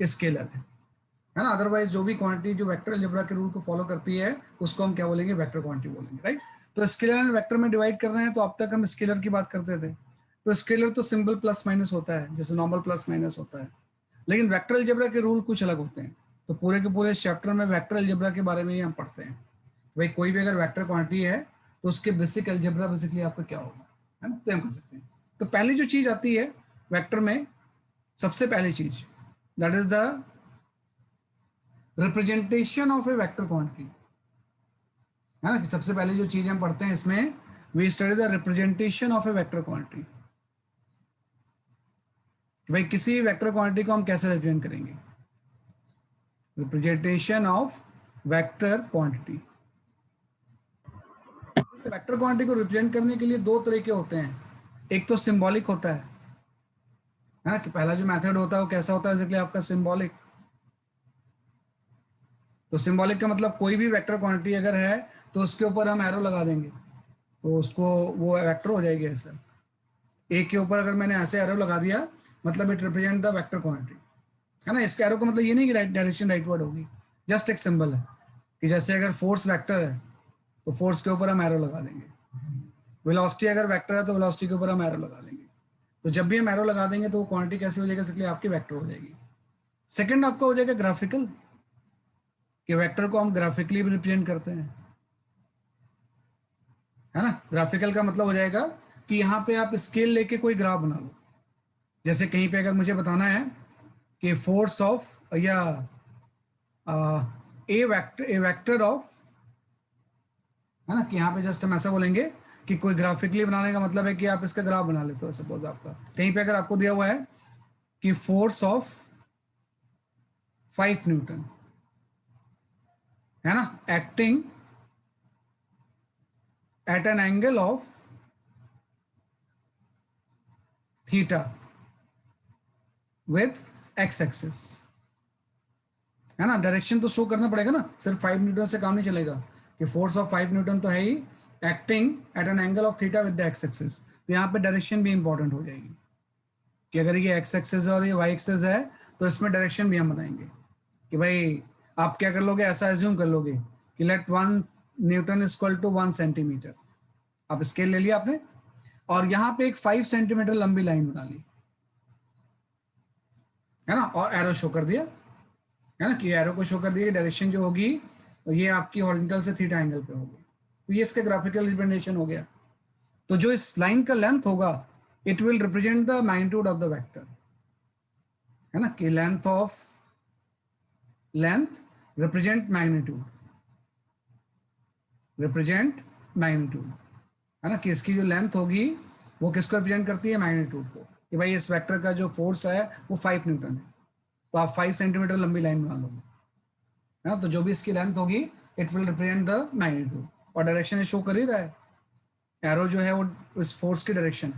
Scalar है ना। Otherwise जो भी क्वांटिटी जो वेक्टर अलजेब्रा के रूल को फॉलो करती है उसको हम क्या बोलेंगे, वेक्टर क्वांटिटी बोलेंगे, राइट। तो स्केलर एंड वेक्टर में डिवाइड कर रहे हैं, तो अब तक हम स्केलर की बात करते थे, तो स्केलर तो सिंबल प्लस माइनस होता है, जैसे नॉर्मल प्लस माइनस होता है, लेकिन वेक्टर अलजेब्रा के रूल कुछ अलग होते हैं। तो पूरे के पूरे इस चैप्टर में वेक्टर अलजेब्रा के बारे में ही हम पढ़ते हैं। भाई कोई भी अगर वेक्टर क्वांटिटी है तो उसके बेसिक अलजेब्रा बेसिकली आपका क्या होगा, है ना, तो हम कर सकते हैं। तो पहली जो चीज आती है वेक्टर में, सबसे पहली चीज, that is the representation of a vector quantity, है ना। कि सबसे पहले जो चीज हम पढ़ते हैं इसमें, we study the representation of a vector quantity. भाई किसी वेक्टर क्वांटिटी को हम कैसे रिप्रेजेंट करेंगे, representation of vector quantity. Vector quantity को रिप्रेजेंट करने के लिए दो तरीके होते हैं, एक तो सिंबॉलिक होता है ना, कि पहला जो मेथड होता है वो कैसा होता है, बेसिकली आपका सिंबॉलिक। तो सिंबॉलिक का मतलब कोई भी वेक्टर क्वांटिटी अगर है तो उसके ऊपर हम एरो लगा देंगे तो उसको वो वेक्टर हो जाएगी ऐसा। एक के ऊपर अगर मैंने ऐसे एरो लगा दिया मतलब it represent the vector quantity, है ना। इसके एरो का मतलब ये नहीं कि राइट डायरेक्शन राइटवर्ड होगी, जस्ट एक सिंबल है कि जैसे अगर फोर्स वेक्टर है तो फोर्स के ऊपर हम एरो लगा देंगे, वेलोसिटी अगर वेक्टर है तो वेलोसिटी के ऊपर हम एरो लगा देंगे। तो जब भी हम एरो लगा देंगे तो वो क्वांटिटी कैसी हो जाएगी, इसलिए आपकी वेक्टर हो जाएगी। सेकंड आपका हो जाएगा ग्राफिकल, कि वेक्टर को हम ग्राफिकली भी रिप्रेजेंट करते हैं, है ना। ग्राफिकल का मतलब हो जाएगा कि यहाँ पे आप स्केल लेके कोई ग्राफ बना लो। जैसे कहीं पे अगर मुझे बताना है कि फोर्स ऑफ या ए वेक्टर ऑफ, है ना, कि यहाँ पे जस्ट हम ऐसा बोलेंगे कि कोई ग्राफिकली बनाने का मतलब है कि आप इसका ग्राफ बना लेते हो। सपोज आपका कहीं पे अगर आपको दिया हुआ है कि फोर्स ऑफ 5 न्यूटन, है ना, acting at an angle of theta with x axis, है ना। डायरेक्शन तो शो करना पड़ेगा ना, सिर्फ 5 न्यूटन से काम नहीं चलेगा कि फोर्स ऑफ 5 न्यूटन तो है ही, acting at an angle of theta with the x axis. तो यहाँ पे डायरेक्शन भी इंपॉर्टेंट हो जाएगी कि अगर ये एक्स एक्सिस है और ये वाई एक्सिस है तो इसमें डायरेक्शन भी हम बताएंगे कि भाई आप क्या कर लोगे, ऐसा एज्यूम कर लोगे कि let 1 newton is equal to 1 centimetre. आप स्केल ले लिया आपने और यहाँ पे एक 5 सेंटीमीटर लंबी लाइन बना ली, है ना, और एरो शो कर दिया, है ना, कि एरो को शो कर दिया डायरेक्शन जो होगी ये आपकी हॉरिजॉन्टल से थीटा एंगल पे होगी। तो ये इसका ग्राफिकल रिप्रेजेंटेशन हो गया। तो जो इस लाइन का लेंथ होगा it will represent the magnitude of the vector, है ना, कि लेंथ रिप्रेजेंट मैग्नीट्यूड, है ना, कि इसकी जो लेंथ होगी वो किसको रिप्रेजेंट करती है, मैग्नीट्यूड को, कि भाई इस वेक्टर का जो फोर्स है वो 5 न्यूटन है, तो आप 5 सेंटीमीटर लंबी लाइन बना लोगे, है ना। तो जो भी इसकी लेंथ होगी it will represent the magnitude, और डायरेक्शन शो कर ही रहा है, एरो जो है वो इस फोर्स की डायरेक्शन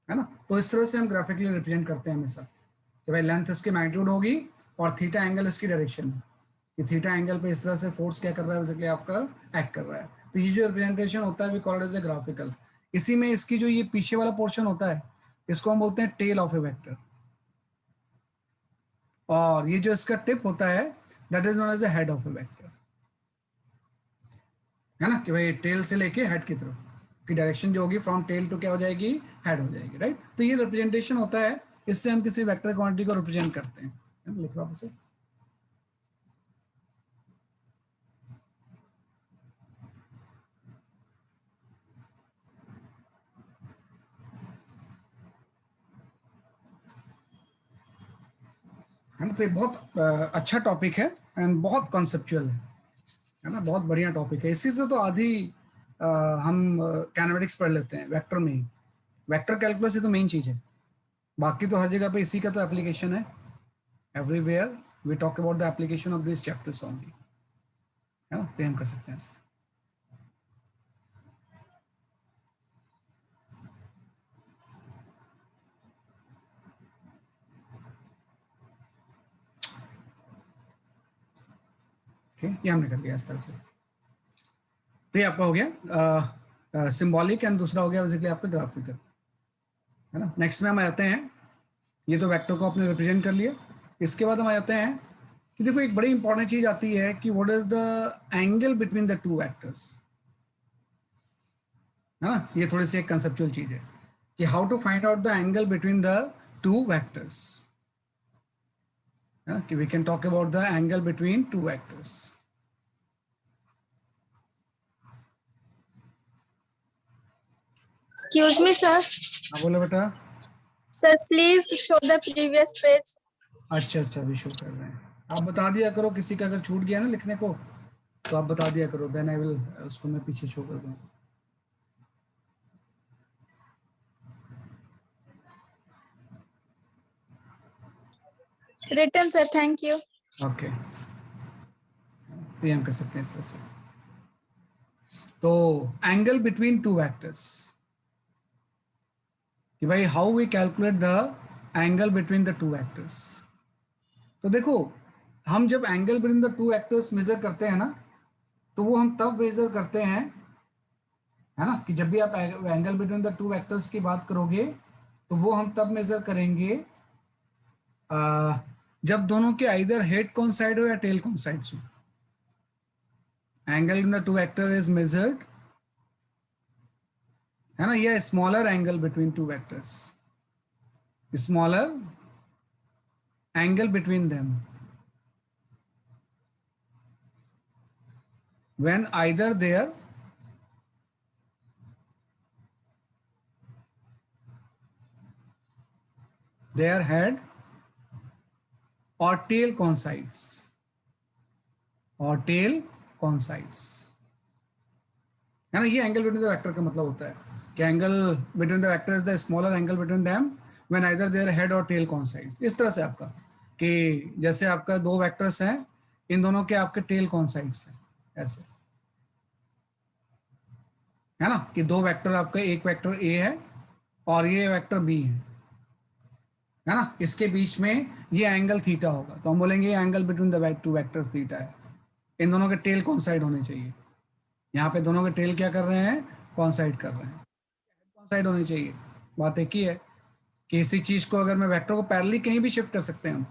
है ना। तो इस तरह से हम ग्राफिकली रिप्रेजेंट करते हैं हमेशा कि भाई लेंथ इसकी मैग्नीट्यूड होगी और थीटा एंगल इसकी डायरेक्शन है, कि थीटा एंगल पे इस तरह से फोर्स क्या कर रहा है, बेसिकली आपका एक्ट कर रहा है। तो ये जो रिप्रेजेंटेशन होता है we called as a graphical. इसी में इसकी जो ये पीछे वाला पोर्शन होता है इसको हम बोलते हैं टेल ऑफ ए वेक्टर, और ये जो इसका टिप होता है that is known as a head of a vector, है ना, कि भाई टेल से लेके हेड की तरफ की डायरेक्शन जो होगी फ्रॉम टेल टू क्या हो जाएगी, हेड हो जाएगी, राइट। तो ये रिप्रेजेंटेशन होता है, इससे हम किसी वेक्टर क्वांटिटी को रिप्रेजेंट करते हैं। लिख लो आप इसे। है ना, तो ये बहुत अच्छा टॉपिक है एंड बहुत कॉन्सेप्चुअल है ना, बहुत बढ़िया टॉपिक है। इसी से तो आधी हम कैनेमेटिक्स पढ़ लेते हैं वेक्टर में ही। वेक्टर कैलकुलस ही तो मेन चीज है, बाकी तो हर जगह पे इसी का तो एप्लीकेशन है। Everywhere we talk about the application of this chapters only, है ना, तो हम कर सकते हैं ऐसे। ये हमने कर लिया इस तरह से। तो ये आपका हो गया सिंबॉलिक एंड दूसरा हो गया बेसिकली आपका ग्राफिकल, है ना। नेक्स्ट में हम आते हैं, ये तो वेक्टर को आपने रिप्रेजेंट कर लिया, इसके बाद हम आ जाते हैं कि देखो एक बड़ी इंपॉर्टेंट चीज आती है कि what is the angle between the two vectors, है ना। ये थोड़ी सी एक कंसेप्चुअल चीज है कि how to find out the angle between the two vectors, कि we can talk about the angle between two vectors. Excuse me, sir. हाँ बोलो बेटा। Sir, please show the previous page. अच्छा अच्छा, अभी शो कर रहे हैं। आप बता दिया करो, किसी का अगर छूट गया ना लिखने को तो आप बता दिया करो, देन आई विल उसको मैं पीछे शो कर दूँ। Written, sir. Thank you. Okay, हम कर सकते हैं इस तरह से। तो एंगल बिटवीन टू वेक्टर्स, कि भाई how we calculate the angle between the two vectors. तो देखो हम जब angle between the two vectors measure करते हैं ना, तो वो हम तब मेजर करते हैं, है ना, कि जब भी आप angle between the two vectors की बात करोगे तो वो हम तब मेजर करेंगे जब दोनों के आइदर हेड कोइंसाइड हो या टेल कोइंसाइड हो। Angle in the two vector is measured, है ना, ये smaller angle between two vectors, smaller angle between them when either their head or tail coincides, है ना। ये एंगल बिटवीन द वेक्टर का मतलब होता है कि angle between the vector is the smaller angle between them when either their head और tell coincide. इस तरह से आपका कि जैसे आपका दो वेक्टर्स हैं, इन दोनों के आपके टेल कोइंसाइड्स हैं, ऐसे, है ना, कि दो वेक्टर आपका, एक वेक्टर ए है और ये वेक्टर बी है ना, इसके बीच में ये एंगल थीटा होगा, तो हम बोलेंगे ये angle between the two vectors theta है। इन दोनों के टेल कॉन्साइड होने चाहिए। यहाँ पे दोनों के टेल क्या कर रहे हैं, कॉन्साइड कर रहे हैं, कॉन्साइड होनी चाहिए। बात एक ही है कि इसी चीज को अगर मैं वेक्टर को पैरेलली कहीं भी शिफ्ट कर सकते हैं हम,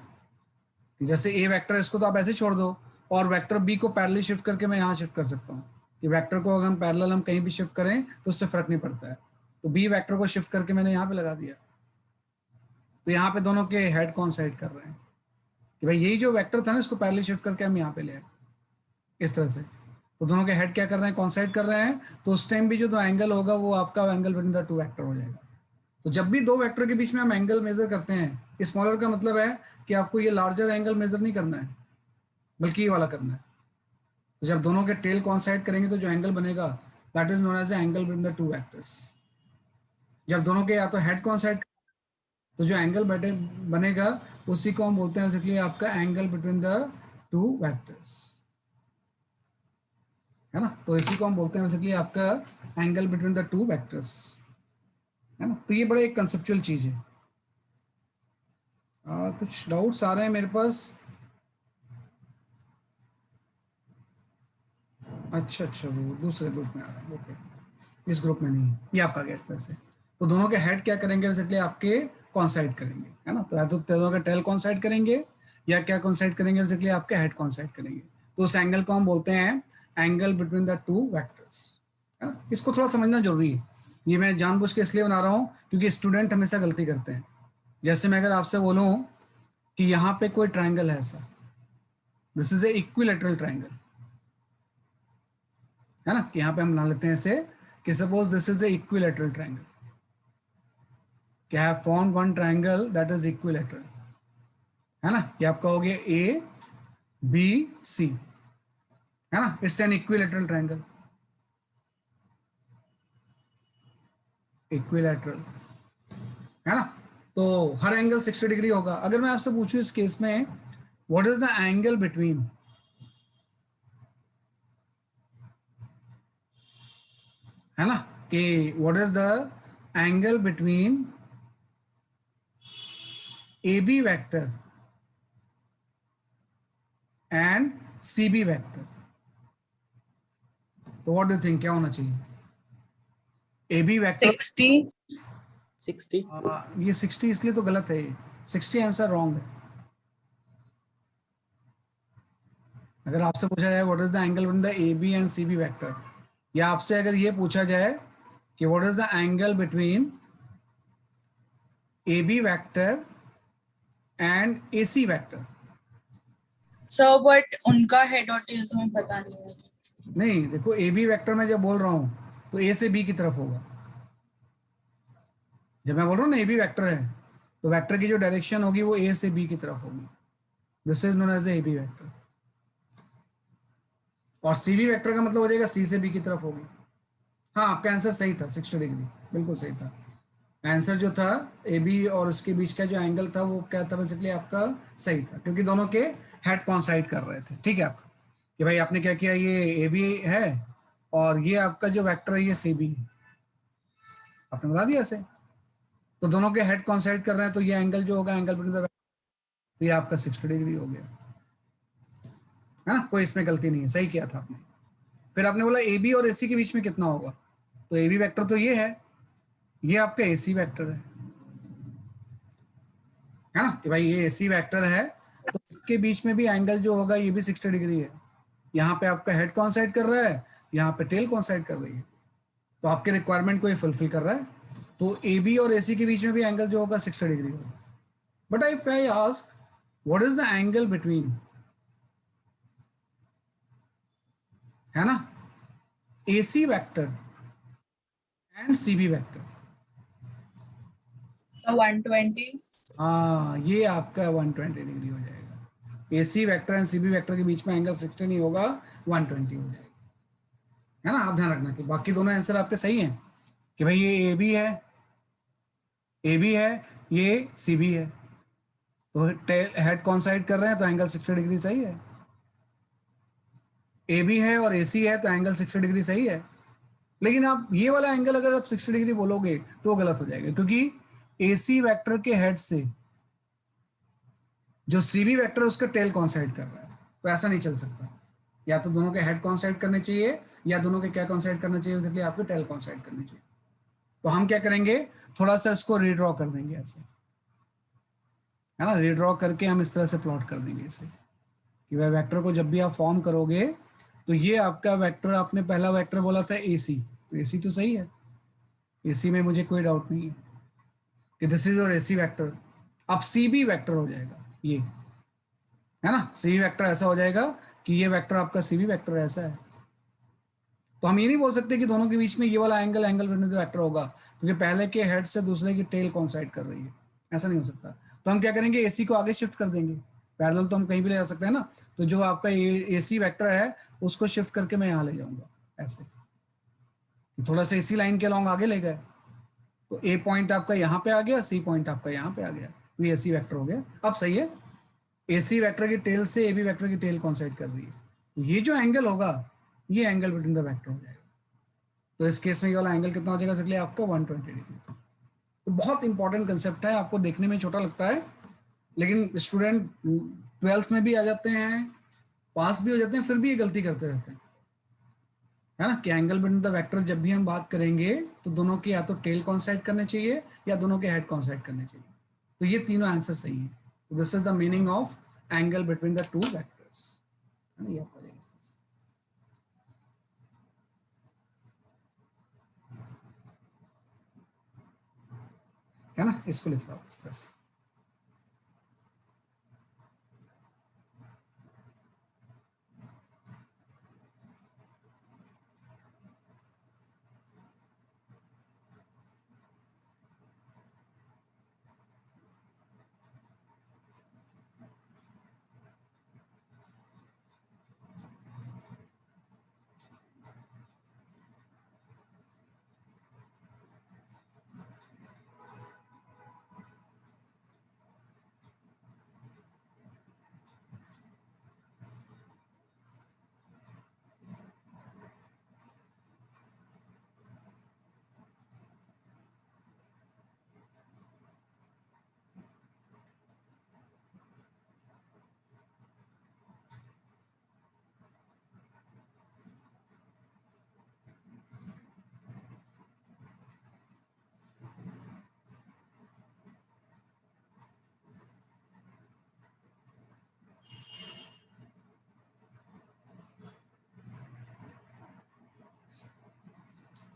जैसे ए वेक्टर, इसको तो आप ऐसे छोड़ दो, और वेक्टर बी को पैरेलली शिफ्ट करके मैं यहाँ शिफ्ट कर सकता हूँ कि वेक्टर को अगर हम पैरेलल हम कहीं भी शिफ्ट करें तो उससे फर्क नहीं पड़ता है। तो बी वेक्टर को शिफ्ट करके मैंने यहाँ पे लगा दिया, तो यहाँ पे दोनों के हेड कॉन्साइड कर रहे हैं कि भाई यही जो वेक्टर था ना, इसको पैरेलली शिफ्ट करके हम यहाँ पे ले आए, इस तरह से। तो दोनों के हेड क्या कर रहे हैं, कॉन्साइड कर रहे हैं, तो उस टाइम भी जो दो एंगल होगा वो आपका angle between the to vector हो जाएगा। तो जब भी दो वेक्टर के बीच में हम एंगल मेजर करते हैं, स्मॉलर का मतलब है कि आपको ये लार्जर एंगल मेजर नहीं करना है, बल्कि ये वाला करना है। तो जब दोनों के टेल कॉन्साइड करेंगे तो जो एंगल बनेगा that is known as angle between the two vectors. जब दोनों के या तो हेड कॉन्साइड, तो जो एंगल बनेगा उसी को हम बोलते हैं बेसिकली आपका angle between the two vectors, है ना। तो इसी को हम बोलते हैं बेसिकली आपका angle between the two vectors, है ना। तो ये बड़ा एक कंसेप्चुअल चीज है। कुछ डाउट्स आ रहे हैं मेरे पास। अच्छा अच्छा, वो दूसरे ग्रुप में आ रहा है, ओके, इस ग्रुप में नहीं, ये आपका गया इस तरह से। तो दोनों के हेड क्या करेंगे बेसिकली आपके कॉन्साइड करेंगे, है ना। तो या तो दोनों का टेल कॉन्साइड करेंगे या क्या कॉन्साइड करेंगे बेसिकली आपके हेड कॉन्साइड करेंगे। तो उस एंगल को हम बोलते हैं angle between the two vectors, है ना। इसको थोड़ा समझना जरूरी है, ये मैं जानबूझ के इसलिए बना रहा हूँ क्योंकि स्टूडेंट हमेशा गलती करते हैं। जैसे मैं अगर आपसे बोलूँ कि यहाँ पे कोई ट्राइंगल है ऐसा, this is a equilateral triangle, है ना। यहाँ पे हम बना लेते हैं इसे कि suppose this is a equilateral triangle, कि have formed one triangle that is equilateral, है ना। ये आपका हो गया ए बी सी, है ना, it's an equilateral triangle, equilateral, है ना। तो हर एंगल 60 डिग्री होगा। अगर मैं आपसे पूछूं इस केस में what is the angle between, है ना, कि what is the angle between A B vector and C B vector, तो व्हाट डू थिंक क्या होना चाहिए। ए बी वेक्टर 60 ये 60 इसलिए तो गलत है, 60 आंसर रॉन्ग है, अगर आपसे पूछा जाए what is the angle between the A B and C B vector, या आपसे अगर ये पूछा जाए कि what is the angle between A B vector and A C vector, sir but उनका हेड और टेल तो हमें पता नहीं है। नहीं देखो ए बी वैक्टर में जब बोल रहा हूं तो ए से बी की तरफ होगा। जब मैं बोल रहा हूँ ना ए बी वैक्टर है तो वैक्टर की जो डायरेक्शन होगी वो ए से बी की तरफ होगी, this is known as A B vector. और सी बी वैक्टर का मतलब हो जाएगा सी से बी की तरफ होगी। हाँ आपका आंसर सही था, 60 डिग्री बिल्कुल सही था। आंसर जो था ए बी और उसके बीच का जो एंगल था वो क्या था, बेसिकली आपका सही था, क्योंकि दोनों के हेड कॉन्साइड कर रहे थे। ठीक है आपका कि भाई आपने क्या किया, ये ए बी है और ये आपका जो वेक्टर है ये सी बी है, आपने बता दिया ऐसे। तो दोनों के हेड कॉन्साइड कर रहे हैं तो ये एंगल जो होगा एंगल बिटवीन द, तो ये आपका 60 डिग्री हो गया है ना, कोई इसमें गलती नहीं है, सही किया था आपने। फिर आपने बोला ए बी और ए सी के बीच में कितना होगा, तो ए बी वैक्टर तो ये है, ये आपका ए सी वैक्टर है ना, कि भाई ये ए सी वैक्टर है तो इसके बीच में भी एंगल जो होगा ये भी 60 डिग्री है। यहाँ पे आपका हेड कॉन्साइड कर रहा है, यहाँ पे टेल कॉन्साइड कर रही है, तो आपके रिक्वायरमेंट को ये फुलफिल कर रहा है। तो ए बी और ए सी के बीच में भी एंगल जो होगा 60 डिग्री होगा। But I ask what is the angle between, है ना, A C vector and C B vector. तो 120। हाँ ये आपका 120 डिग्री हो जाएगा। A C vector and C B vector के बीच में एंगल 60 नहीं होगा, 120 हो जाएगा, है ना। आप ध्यान रखना कि बाकी दोनों आंसर आपके सही हैं, कि भाई ये ए बी है, ए बी है, ये सी बी है, तो हेड कॉन्साइड कर रहे हैं तो एंगल 60 डिग्री सही है। ए बी है और ए सी है तो एंगल 60 डिग्री सही है। लेकिन आप ये वाला एंगल अगर आप 60 डिग्री बोलोगे तो वो गलत हो जाएगा, क्योंकि ए सी वैक्टर के हेड से जो सी बी वैक्टर उसका टेल कॉन्साइड कर रहा है, तो ऐसा नहीं चल सकता। या तो दोनों के हेड कॉन्साइड करने चाहिए या दोनों के क्या कॉन्साइड करना चाहिए, बेसिकली आपको टेल कॉन्साइड करनी चाहिए। तो हम क्या करेंगे, थोड़ा सा इसको रीड्रॉ कर देंगे ऐसे, है ना, रीड्रॉ करके हम इस तरह से प्लॉट कर देंगे इसे, कि वह वेक्टर को जब भी आप फॉर्म करोगे तो ये आपका वेक्टर, आपने पहला वेक्टर बोला था ए सी, तो ए सी तो सही है, ए सी में मुझे कोई डाउट नहीं है कि this is your A C vector. अब सी बी वैक्टर हो जाएगा ये, है ना, सी बी वैक्टर ऐसा हो जाएगा कि ये वेक्टर आपका सी बी वैक्टर ऐसा है। तो हम ये नहीं बोल सकते कि दोनों के बीच में ये वाला एंगल एंगल वेक्टर होगा, क्योंकि पहले के हेड से दूसरे की टेल कॉन्साइड कर रही है, ऐसा नहीं हो सकता। तो हम क्या करेंगे, एसी को आगे शिफ्ट कर देंगे, पैरेलल तो हम कहीं भी ले जा सकते हैं ना, तो जो आपका एसी वेक्टर है उसको शिफ्ट करके मैं यहाँ ले जाऊंगा ऐसे, थोड़ा सा एसी लाइन के अलॉन्ग आगे ले गए, तो ए पॉइंट आपका यहाँ पे आ गया, सी पॉइंट आपका यहाँ पे आ गया, तो ये एसी वेक्टर हो गया। अब सही है, एसी वेक्टर की टेल से ए बी वेक्टर की टेल कॉन्साइड कर रही है, तो ये जो एंगल होगा ये एंगल बिटवीन द वेक्टर हो जाएगा। तो इस केस में ये वाला एंगल कितना हो जाएगा, इसलिए आपका 120 डिग्री। तो बहुत इंपॉर्टेंट कंसेप्ट है, आपको देखने में छोटा लगता है लेकिन स्टूडेंट 12th में भी आ जाते हैं, पास भी हो जाते हैं, फिर भी ये गलती करते रहते हैं, है ना, कि एंगल बिटवीन द वेक्टर जब भी हम बात करेंगे तो दोनों के या तो टेल कॉन्साइड करने चाहिए या दोनों के हेड कॉन्साइड करने चाहिए। तो ये तीनों आंसर सही है। तो this is the meaning of angle between the two vectors, है ना, ये आपको आएगा इस तरह से। है ना, इसको लिख लो इस तरह से।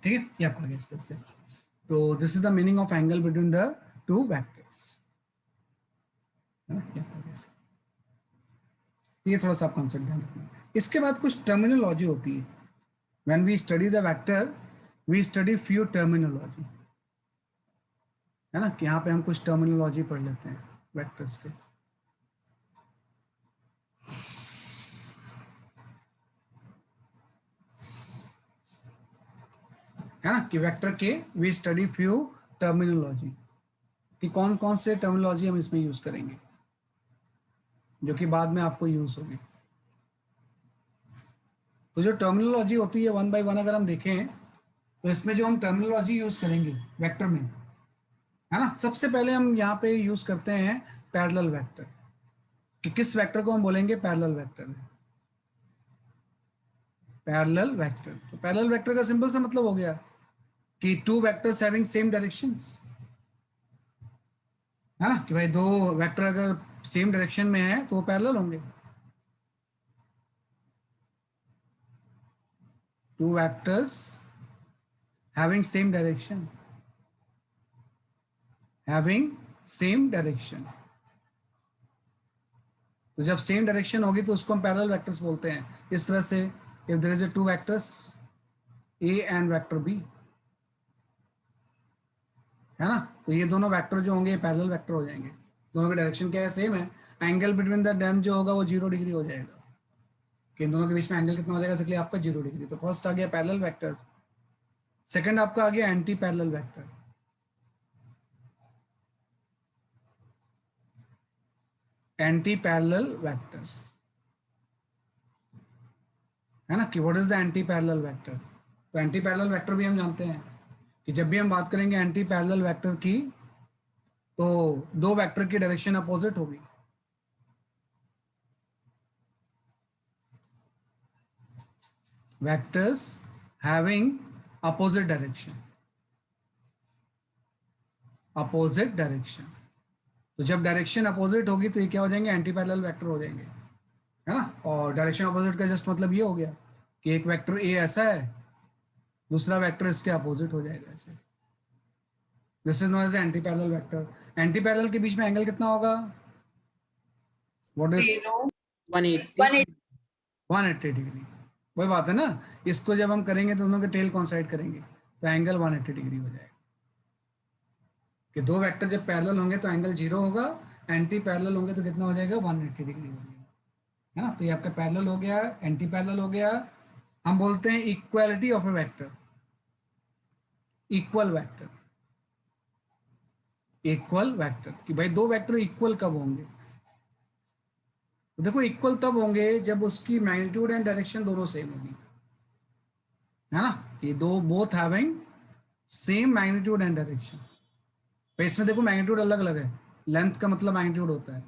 ठीक है, ये आपका गया इस तरह से। तो this is the meaning of angle between the two vectors, है ना, ये आपका गया। तो ये थोड़ा सा आप कॉन्सेप्ट ध्यान रखना। इसके बाद कुछ टर्मिनोलॉजी होती है। When we study the vector we study few terminology, है ना, कि यहाँ पे हम कुछ टर्मिनोलॉजी पढ़ लेते हैं वेक्टर्स के। है ना, कि वेक्टर के वी स्टडी फ्यू टर्मिनोलॉजी, कि कौन कौन से टर्मिनोलॉजी हम इसमें यूज करेंगे जो कि बाद में आपको यूज होगी। तो जो टर्मिनोलॉजी होती है वन बाय वन अगर हम देखें तो इसमें जो हम टर्मिनोलॉजी यूज करेंगे वेक्टर में, है ना, सबसे पहले हम यहाँ पे यूज करते हैं पैरेलल वेक्टर, कि किस वेक्टर को हम बोलेंगे पैरेलल वेक्टर है। पैरेलल वेक्टर, तो पैरेलल वेक्टर का सिंपल सा मतलब हो गया कि two vectors having same directions, है ना, कि भाई दो वेक्टर अगर सेम डायरेक्शन में है तो वो पैरेलल होंगे। Two vectors having same direction, having same direction, तो जब सेम डायरेक्शन होगी तो उसको हम पैरेलल वेक्टर्स बोलते हैं। इस तरह से if there is a two vectors A and vector B, है ना, तो ये दोनों वेक्टर जो होंगे पैरेलल वेक्टर हो जाएंगे। दोनों की डायरेक्शन क्या है, सेम है। एंगल बिटवीन द देम जो होगा वो 0 डिग्री हो जाएगा, कि इन दोनों के बीच में एंगल कितना हो जाएगा, इसलिए आपका 0 डिग्री। तो फर्स्ट आ गया पैरेलल वेक्टर। सेकंड आपका आ गया anti parallel vector. Anti parallel vector, है ना, कि what is the anti parallel vector. तो एंटी पैरेलल वेक्टर भी हम जानते हैं कि जब भी हम बात करेंगे एंटी पैरेलल वेक्टर की तो दो वेक्टर की डायरेक्शन अपोजिट होगी। Vectors having opposite direction, opposite direction, तो जब डायरेक्शन अपोजिट होगी तो ये क्या हो जाएंगे, एंटी पैरेलल वेक्टर हो जाएंगे, है ना। और डायरेक्शन अपोजिट का जस्ट मतलब ये हो गया कि एक वेक्टर ए ऐसा है, दूसरा वेक्टर इसके अपोजिट हो जाएगा ऐसे। This is known as anti parallel vector. Anti parallel के बीच में एंगल कितना होगा, व्हाट इज 180 180 डिग्री। वही बात है ना, इसको जब हम करेंगे तो दोनों के टेल कॉन्साइड करेंगे तो एंगल 180 डिग्री हो जाएगा। कि दो वेक्टर जब पैरेलल होंगे तो एंगल 0 होगा, एंटी पैरेलल होंगे तो कितना हो जाएगा, 180 डिग्री हो जाएगा, है ना। तो ये आपका पैरेलल हो गया, एंटी पैरेलल हो गया। हम बोलते हैं equality of a vector, equal vector, equal vector, कि भाई दो वेक्टर इक्वल कब होंगे, तो देखो इक्वल तब होंगे जब उसकी मैग्नीट्यूड एंड डायरेक्शन दोनों सेम होगी, है ना। ये दो both having same magnitude and direction. तो इसमें देखो मैग्नीट्यूड अलग अलग है, लेंथ का मतलब मैग्नीट्यूड होता है,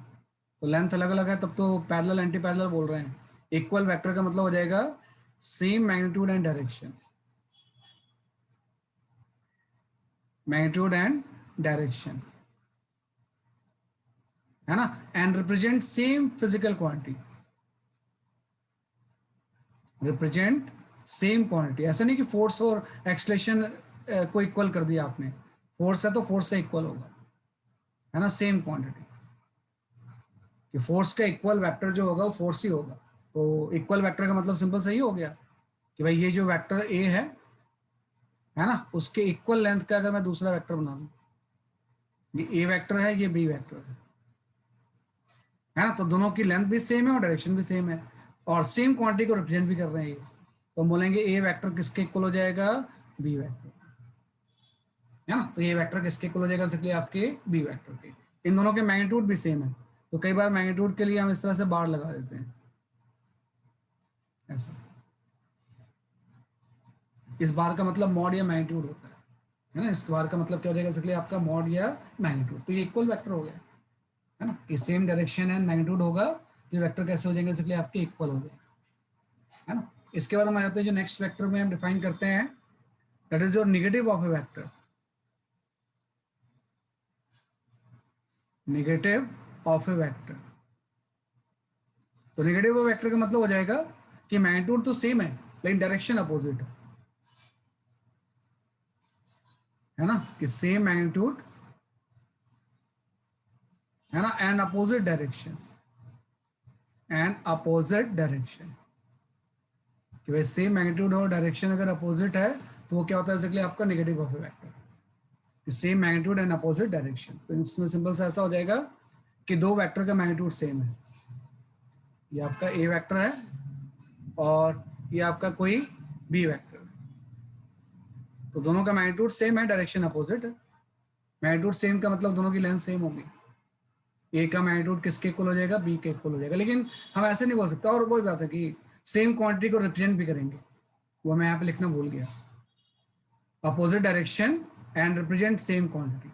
तो लेंथ अलग अलग है तब तो पैरेलल एंटी पैरेलल बोल रहे हैं। इक्वल वेक्टर का मतलब हो जाएगा same magnitude and direction, magnitude and direction, है ना, and represent same physical quantity, represent same quantity. ऐसा नहीं कि फोर्स और एक्सलेशन को इक्वल कर दिया आपने, फोर्स है तो फोर्स से इक्वल होगा, है ना, सेम क्वांटिटी। कि फोर्स का इक्वल वेक्टर जो होगा वो फोर्स ही होगा। तो इक्वल वेक्टर का मतलब सिंपल सही हो गया कि भाई ये जो वेक्टर ए है ना, उसके इक्वल लेंथ का अगर मैं दूसरा वेक्टर बना दूं, ये ए वेक्टर है, ये बी वेक्टर है ना, तो दोनों की लेंथ भी सेम है और डायरेक्शन भी सेम है और सेम क्वांटिटी को रिप्रेजेंट भी कर रहे हैं ये। तो हम बोलेंगे ए वेक्टर किसके इक्वल हो जाएगा, बी वेक्टर, है ना। तो ये वेक्टर किसके इक्वल हो जाएगा, इसलिए आपके बी वेक्टर के। इन दोनों के मैग्नीट्यूड भी सेम है, तो कई बार मैग्नीट्यूड के लिए हम इस तरह से बार लगा देते हैं ऐसा। इस बार का मतलब मॉड या मैग्नीट्यूड होता है ना, इस बार का मतलब क्या हो जाएगा, इसलिए आपका मॉड या मैग्नीट्यूड। तो ये इक्वल वेक्टर हो गया, है ना, ये सेम डायरेक्शन एंड मैग्नीट्यूड होगा तो ये वेक्टर कैसे हो जाएंगे, इसलिए आपके इक्वल हो जाएगा, है ना। इसके बाद हम आ जाते हैं जो नेक्स्ट वेक्टर में हम डिफाइन करते हैं, that is your negative of a vector. Negative of a vector, तो नेगेटिव ऑफ वेक्टर का मतलब हो जाएगा कि मैग्नीट्यूड तो सेम है लेकिन डायरेक्शन अपोजिट है। है ना, कि सेम मैग्नीट्यूड है ना, and opposite direction, and opposite direction, कि भाई सेम मैग्नीट्यूड और डायरेक्शन अगर अपोजिट है तो वो क्या होता है बेसिकली आपका negative of a vector, same magnitude and opposite direction. तो इसमें सिंपल सा ऐसा हो जाएगा कि दो वेक्टर का मैग्नीट्यूड सेम है, ये आपका ए वेक्टर है और ये आपका कोई बी वेक्टर है, तो दोनों का मैग्नीट्यूड सेम है, डायरेक्शन अपोजिट है। मैग्नीट्यूड सेम का मतलब दोनों की लेंथ सेम होगी, ए का मैग्नीट्यूड किसके इक्वल हो जाएगा, बी के इक्वल हो जाएगा। लेकिन हम ऐसे नहीं बोल सकते, और वही बात है कि सेम क्वांटिटी को रिप्रेजेंट भी करेंगे, वो मैं यहाँ पे लिखना भूल गया, opposite direction and represent same quantity,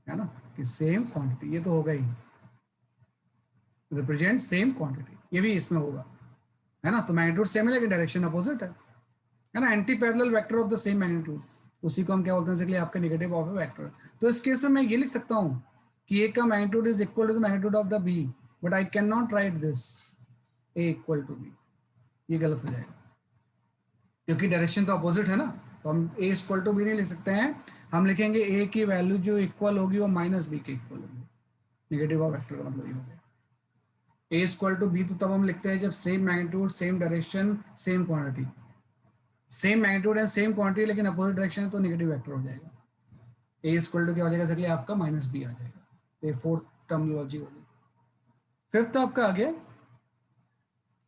है ना, कि सेम क्वांटिटी, ये तो होगा ही, रिप्रेजेंट सेम क्वांटिटी, ये भी इसमें होगा, है ना। तो मैग्नीट्यूड सेम है लेकिन डायरेक्शन अपोजिट है ना, anti parallel vector of the same magnitude, उसी को हम क्या बोलते हैं बेसिकली आपका नेगेटिव ऑफ ए वेक्टर। तो इस केस में मैं ये लिख सकता हूँ कि ए का magnitude is equal to the magnitude of the B, but I can not write this A equal to B, ये गलत हो जाएगा क्योंकि डायरेक्शन तो अपोजिट है ना। तो हम ए इक्वल टू बी नहीं लिख सकते हैं, हम लिखेंगे ए की वैल्यू जो इक्वल होगी वो माइनस बी के इक्वल होगी, नेगेटिव ऑफ वेक्टर का मतलब ये हो गया। ए इक्वल टू बी तो तब हम लिखते हैं जब same magnitude same direction same quantity, same magnitude and same quantity लेकिन अपोजिट डायरेक्शन है तो नेगेटिव वेक्टर हो जाएगा। ए इक्वल टू क्या हो जाएगा बेसिकली आपका माइनस बी आ जाएगा, तो ये फोर्थ टर्मिनोलॉजी होगी। फिफ्थ तो आपका आ गया है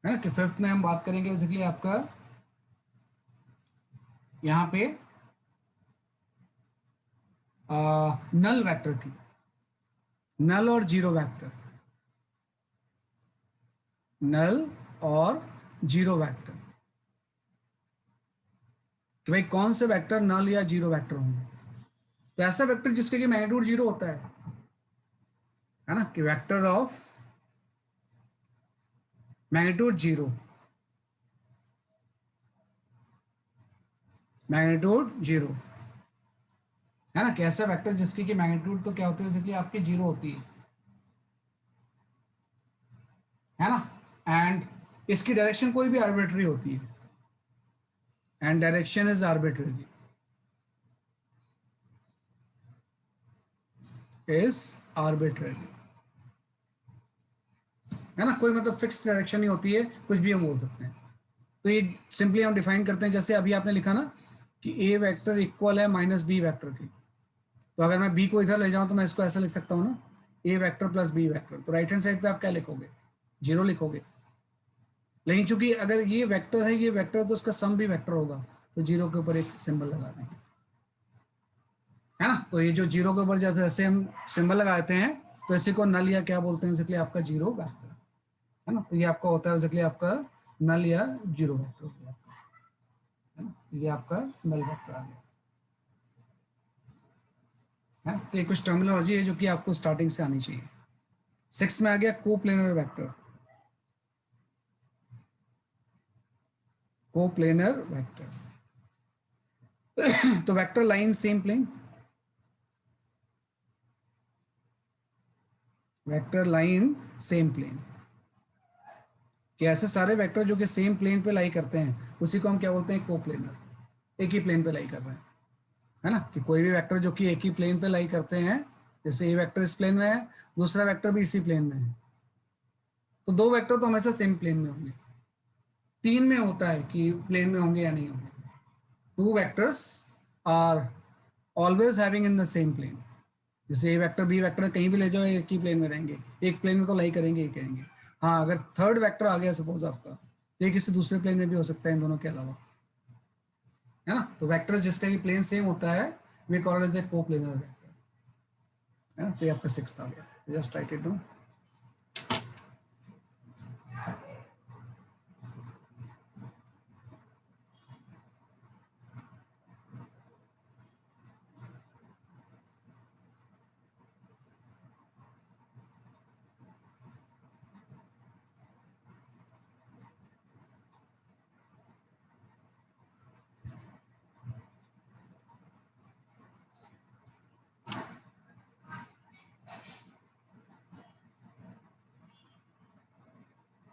ना, कि फिफ्थ में हम बात करेंगे बेसिकली आपका यहाँ पे नल वेक्टर की, नल और जीरो वेक्टर, नल और जीरो वेक्टर, कि भाई कौन से वेक्टर नल या जीरो वेक्टर होंगे। तो ऐसा वेक्टर जिसके कि मैग्नीट्यूड जीरो होता है ना, कि vector of magnitude zero, magnitude zero, है ना, कैसा वेक्टर जिसकी की मैग्नीट्यूड तो क्या होती है बेसिकली आपकी जीरो होती है ना, एंड इसकी डायरेक्शन कोई भी आर्बिट्री होती है, and direction is arbitrary, is arbitrary, है ना, कोई मतलब फिक्स डायरेक्शन नहीं होती है, कुछ भी हम बोल सकते हैं। तो ये सिंपली हम डिफाइन करते हैं, जैसे अभी आपने लिखा ना कि ए वेक्टर इक्वल है माइनस बी वेक्टर की, तो अगर मैं बी को इधर ले जाऊं तो मैं इसको ऐसा लिख सकता हूँ ना, ए वेक्टर प्लस बी वेक्टर, तो राइट हैंड साइड पे आप क्या लिखोगे, जीरो लिखोगे। लेकिन चूंकि अगर ये वेक्टर है ये वेक्टर तो उसका सम भी वेक्टर होगा, तो जीरो के ऊपर एक सिंबल लगा देंगे, है ना। तो ये जो जीरो के ऊपर जब ऐसे हम सिंबल लगाते हैं तो इसी को नल या क्या बोलते हैं बेसिकली आपका जीरो वेक्टर, है ना। तो ये आपका होता है बेसिकली आपका नल या जीरो वेक्टर हो गया आपका, है ना। तो ये आपका नल वेक्टर आ गया, है। तो ये कुछ टर्मिनोलॉजी है जो कि आपको स्टार्टिंग से आनी चाहिए। सिक्स में आ गया कोप्लेनर वेक्टर, कोप्लेनर वेक्टर तो vector line same plane, vector line same plane, कि ऐसे सारे वेक्टर जो कि सेम प्लेन पे लाई करते हैं उसी को हम क्या बोलते हैं, कोप्लेनर, एक ही प्लेन पे लाई कर रहे हैं, है ना। कि कोई भी वेक्टर जो कि एक ही प्लेन पे लाई करते हैं, जैसे ये वेक्टर इस प्लेन में है, दूसरा वेक्टर भी इसी प्लेन में है, तो दो वेक्टर तो हमेशा सेम प्लेन में होंगे। तीन में होता है कि प्लेन में होंगे या नहीं होंगे, two vectors are always having in the same plane, जैसे ए वेक्टर बी वेक्टर कहीं भी ले जाओ एक ही प्लेन में रहेंगे, एक प्लेन में तो लाई करेंगे ही करेंगे। हाँ, अगर थर्ड वेक्टर आ गया सपोज आपका, तो ये किसी दूसरे प्लेन में भी हो सकता है इन दोनों के अलावा, है ना। तो वेक्टर जिसका कि प्लेन सेम होता है we call as a coplanar vector, है ना। तो ये आपका सिक्स्थ आ गया, जस्ट राइट इट डाउन।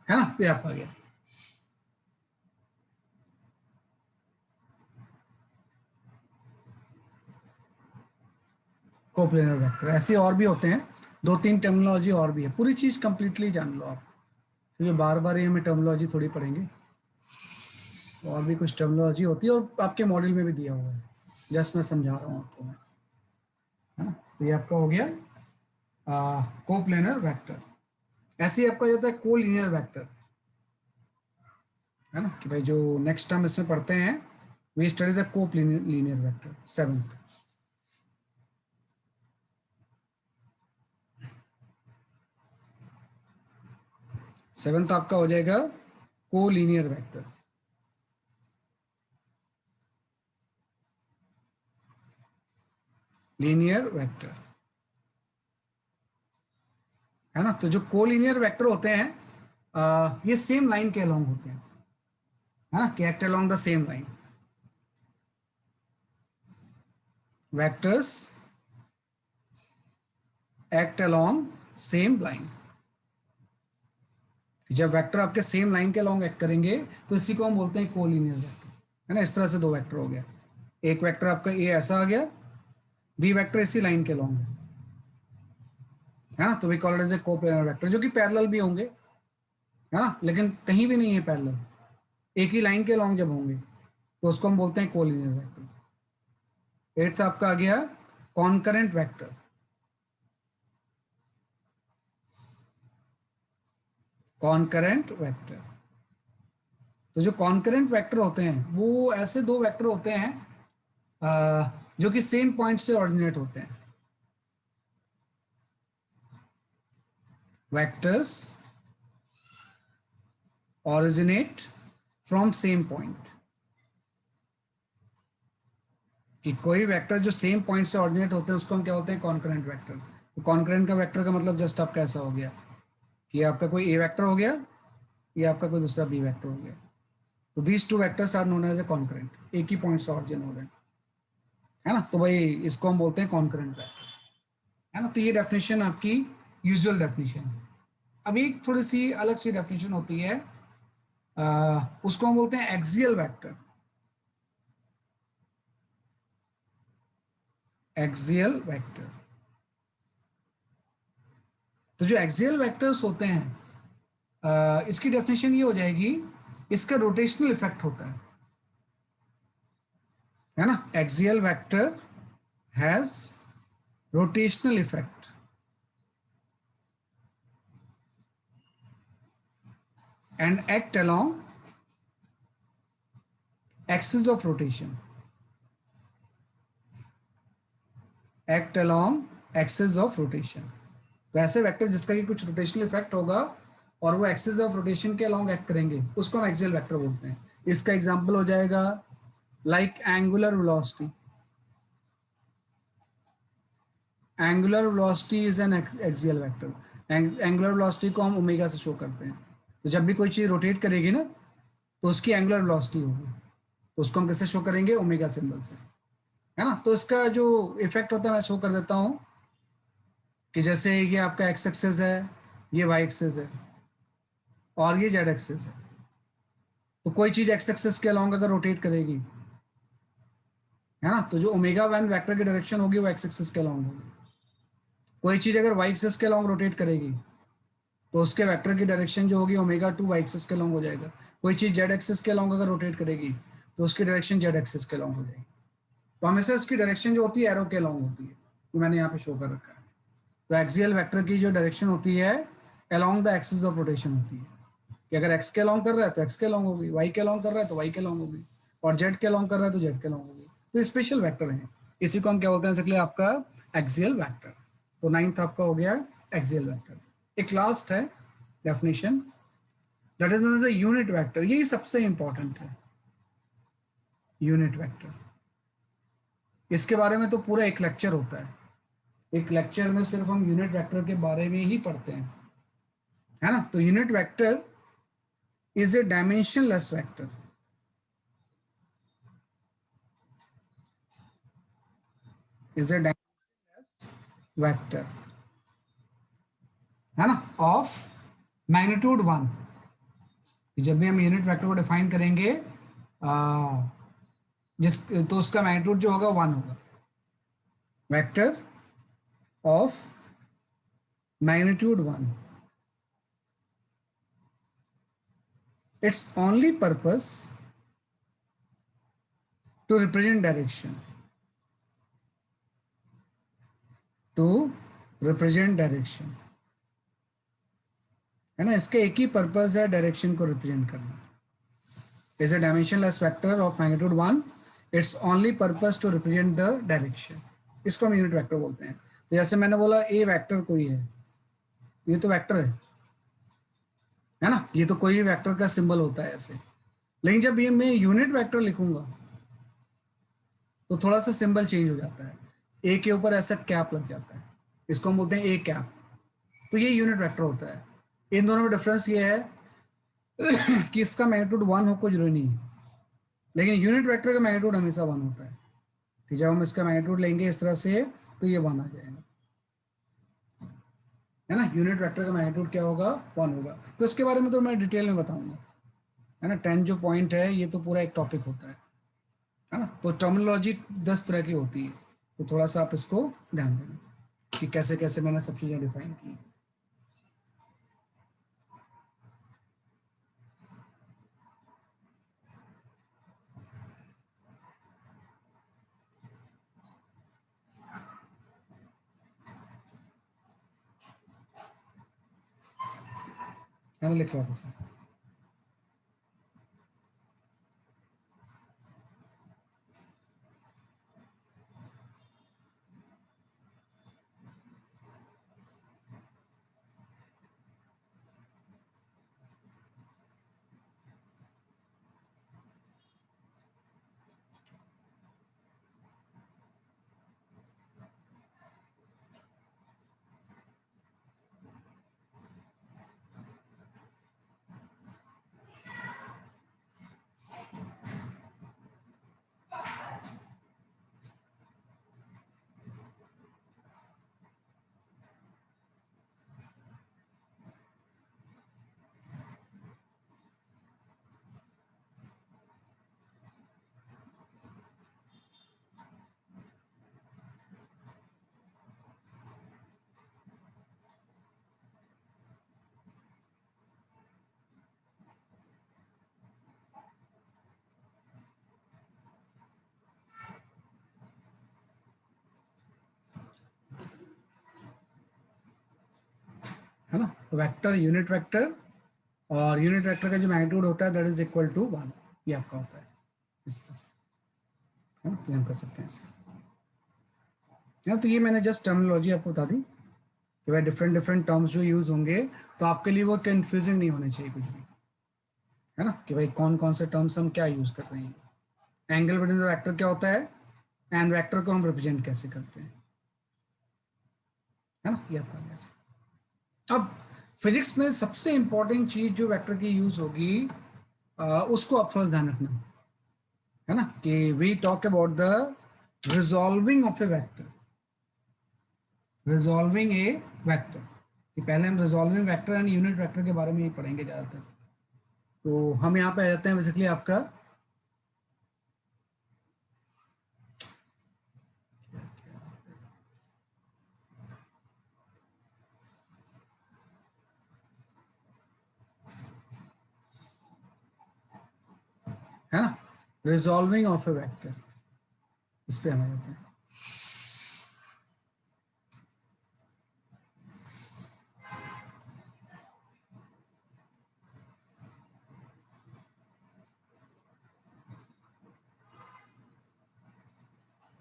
है ना, तो ये आपका आ गया। Coplanar vector. ऐसे और भी होते हैं, 2-3 टर्मिनोलॉजी और भी है, पूरी चीज कंप्लीटली जान लो आप, क्योंकि बार बार ये हमें टर्मिनोलॉजी थोड़ी पढ़ेंगे, और भी कुछ टर्मिनोलॉजी होती है और आपके मॉड्यूल में भी दिया हुआ है, जस्ट मैं समझा रहा हूँ आपको मैं, है ना। तो ये आपका हो गया कोप्लेनर वेक्टर। ऐसे ही आपका जाता है कोलिनियर वेक्टर, है ना, कि भाई जो नेक्स्ट टर्म इसमें पढ़ते हैं, we study the collinear vector, 7th। Seventh आपका हो जाएगा कोलिनियर वेक्टर। लीनियर वेक्टर, है ना। तो जो कोलिनियर वेक्टर होते हैं ये सेम लाइन के अलोंग होते हैं, है ना, कि act along the same line. Vectors act along same line. जब वेक्टर आपके सेम लाइन के अलोंग एक्ट करेंगे तो इसी को हम बोलते हैं कोलिनियर वेक्टर, है ना। इस तरह से दो वेक्टर हो गया, एक वेक्टर आपका ए ऐसा आ गया, बी वेक्टर इसी लाइन के अलोंग है ना, तो we call it as a coplanar vector, जो कि पैरेलल भी होंगे, है ना, लेकिन कहीं भी नहीं है पैरेलल, एक ही लाइन के अलोंग जब होंगे तो उसको हम बोलते हैं कोलिनियर वेक्टर। 8th आपका आ गया कॉन्करेंट वेक्टर। कॉन्करेंट वेक्टर, तो जो कॉन्करेंट वेक्टर होते हैं वो ऐसे दो वेक्टर होते हैं जो कि सेम पॉइंट से ऑरिजिनेट होते हैं। Vectors originate from same point, कि कोई वेक्टर जो सेम पॉइंट से ऑरिजिनेट होते हैं उसको हम क्या बोलते हैं, कॉन्करेंट वेक्टर। तो कॉन्करेंट का वेक्टर का मतलब जस्ट आपका ऐसा हो गया कि आपका कोई ए वेक्टर हो गया, ये आपका कोई दूसरा बी वेक्टर हो गया, तो these two vectors are known as a concurrent, एक ही पॉइंट से ऑरिजिन हो रहे हैं, है ना। तो भाई इसको हम बोलते हैं कॉन्करेंट वेक्टर, है ना। तो ये डेफिनेशन आपकी यूजुअल डेफिनेशन है। अब एक थोड़ी सी अलग सी डेफिनेशन होती है, उसको हम बोलते हैं एक्सियल वेक्टर। एक्सियल वेक्टर, तो जो एक्सियल वेक्टर्स होते हैं इसकी डेफिनेशन ये हो जाएगी, इसका रोटेशनल इफेक्ट होता है ना। Axial vector has rotational effect and act along axis of rotation, act along axis of rotation. तो ऐसे वेक्टर जिसका कि कुछ रोटेशनल इफेक्ट होगा और वो एक्सिस ऑफ रोटेशन के अलोंग एक्ट करेंगे उसको हम एक्सियल वेक्टर बोलते हैं। इसका एग्जांपल हो जाएगा like angular velocity. Angular velocity is an axial vector. Angular velocity को हम ओमेगा से शो करते हैं। तो जब भी कोई चीज रोटेट करेगी ना तो उसकी एंगुलर वेलोसिटी होगी, तो उसको हम किससे शो करेंगे, ओमेगा सिंबल से, है ना। तो इसका जो इफेक्ट होता है मैं शो कर देता हूँ कि जैसे ये आपका एक्स एक्सिस है, ये वाई एक्सिस है और ये जेड एक्सिस है। तो कोई चीज एक्स एक्सिस के अलोंग अगर रोटेट करेगी, है ना, तो जो ओमेगा वन वेक्टर की डायरेक्शन होगी वो एक्स एक्सिस के अलोंग होगी। कोई चीज अगर वाई एक्सिस के अलोंग रोटेट करेगी तो उसके वेक्टर की डायरेक्शन जो होगी ओमेगा टू वाई एक्सिस के अलोंग हो जाएगा। कोई चीज जेड एक्सिस के अलोंग अगर रोटेट करेगी तो उसकी डायरेक्शन जेड एक्सिस के अलोंग हो जाएगी। तो हमेशा इसकी डायरेक्शन जो होती है एरो के अलोंग होती है, तो मैंने यहाँ पे शो कर रखा है। तो एक्सियल वेक्टर की जो डायरेक्शन होती है along the axis of rotation होती है, कि अगर एक्स के अलोंग कर रहा है तो एक्स के अलोंग होगी, वाई के अलोंग कर रहा है तो वाई के अलोंग होगी, और जेड के अलोंग कर रहा है तो जेड के अलोंग होगी। तो स्पेशल वेक्टर है, इसी को हम क्या बोलते हैं, इसलिए आपका एक्सियल वेक्टर। तो 9th आपका हो गया एक्सियल वेक्टर। एक लास्ट है definition, that is known as a unit vector. यही सबसे इंपॉर्टेंट है, यूनिट वेक्टर। इसके बारे में तो पूरा एक लेक्चर होता है, एक लेक्चर में सिर्फ हम यूनिट वेक्टर के बारे में ही पढ़ते हैं, है ना। तो unit vector is a dimensionless vector. Is a dimensionless vector, है ना, ऑफ मैग्नीट्यूड 1। जब भी हम यूनिट वेक्टर को डिफाइन करेंगे जिस तो उसका मैग्नीट्यूड जो होगा 1 होगा। Vector of magnitude 1. Its only purpose to represent direction. To represent direction. है ना, इसका एक ही पर्पस है डायरेक्शन को रिप्रेजेंट करना. Is a dimensionless vector of magnitude 1. It's only purpose to represent the direction. इसको हम यूनिट वेक्टर बोलते हैं. तो जैसे मैंने बोला ए वेक्टर कोई है, ये तो वेक्टर है ना, ये तो कोई भी वेक्टर का सिंबल होता है ऐसे. लेकिन जब ये मैं यूनिट वेक्टर लिखूंगा तो थोड़ा सा सिंबल चेंज हो जाता है. ए के ऊपर ऐसा कैप लग जाता है, इसको हम बोलते हैं ए कैप. तो ये यूनिट वेक्टर होता है. इन दोनों में डिफरेंस ये है कि इसका मैग्नीट्यूड 1 हो कोई जरूरी नहीं है, लेकिन यूनिट वेक्टर का मैग्नीट्यूड हमेशा 1 होता है. कि जब हम इसका मैग्नीट्यूड लेंगे इस तरह से तो ये 1 आ जाएगा, है ना. यूनिट वेक्टर का मैग्नीट्यूड क्या होगा, 1 होगा. तो इसके बारे में तो मैं डिटेल में बताऊंगा, है ना. 10 जो पॉइंट है ये तो पूरा एक टॉपिक होता है ना. तो टर्मिनोलॉजी 10 तरह की होती है, तो थोड़ा सा आप इसको ध्यान देना कि कैसे कैसे मैंने सब चीज़ें डिफाइन की. है ना, लिख लो आप इसे. है ना. तो वेक्टर, यूनिट वेक्टर, और यूनिट वेक्टर का जो मैग्नीट्यूड होता है दैट इज इक्वल टू 1. ये आपका होता है इस तरह से, है ना. तो हम कर सकते हैं ऐसे. तो ये मैंने जस्ट टर्मिनोलॉजी आपको बता दी कि भाई डिफरेंट डिफरेंट टर्म्स जो यूज होंगे तो आपके लिए वो कंफ्यूजिंग नहीं होने चाहिए कुछ भी, है ना. कि भाई कौन कौन से टर्म्स हम क्या यूज कर रहे हैं. एंगल बिटवीन द वेक्टर क्या होता है, एंड वेक्टर को हम रिप्रेजेंट कैसे करते हैं, है ना. ये आपका ऐसे. अब फिजिक्स में सबसे इंपॉर्टेंट चीज जो वेक्टर की यूज होगी उसको आप थोड़ा ध्यान रखना, है ना. कि we talk about the resolving of a vector. Resolving a vector, कि पहले हम resolving vector and unit vector के बारे में ही पढ़ेंगे ज़्यादातर. तो हम यहाँ पे आ जाते हैं बेसिकली आपका है ना, रिजॉल्विंग ऑफ ए वेक्टर. इस पे हम आ जाते हैं.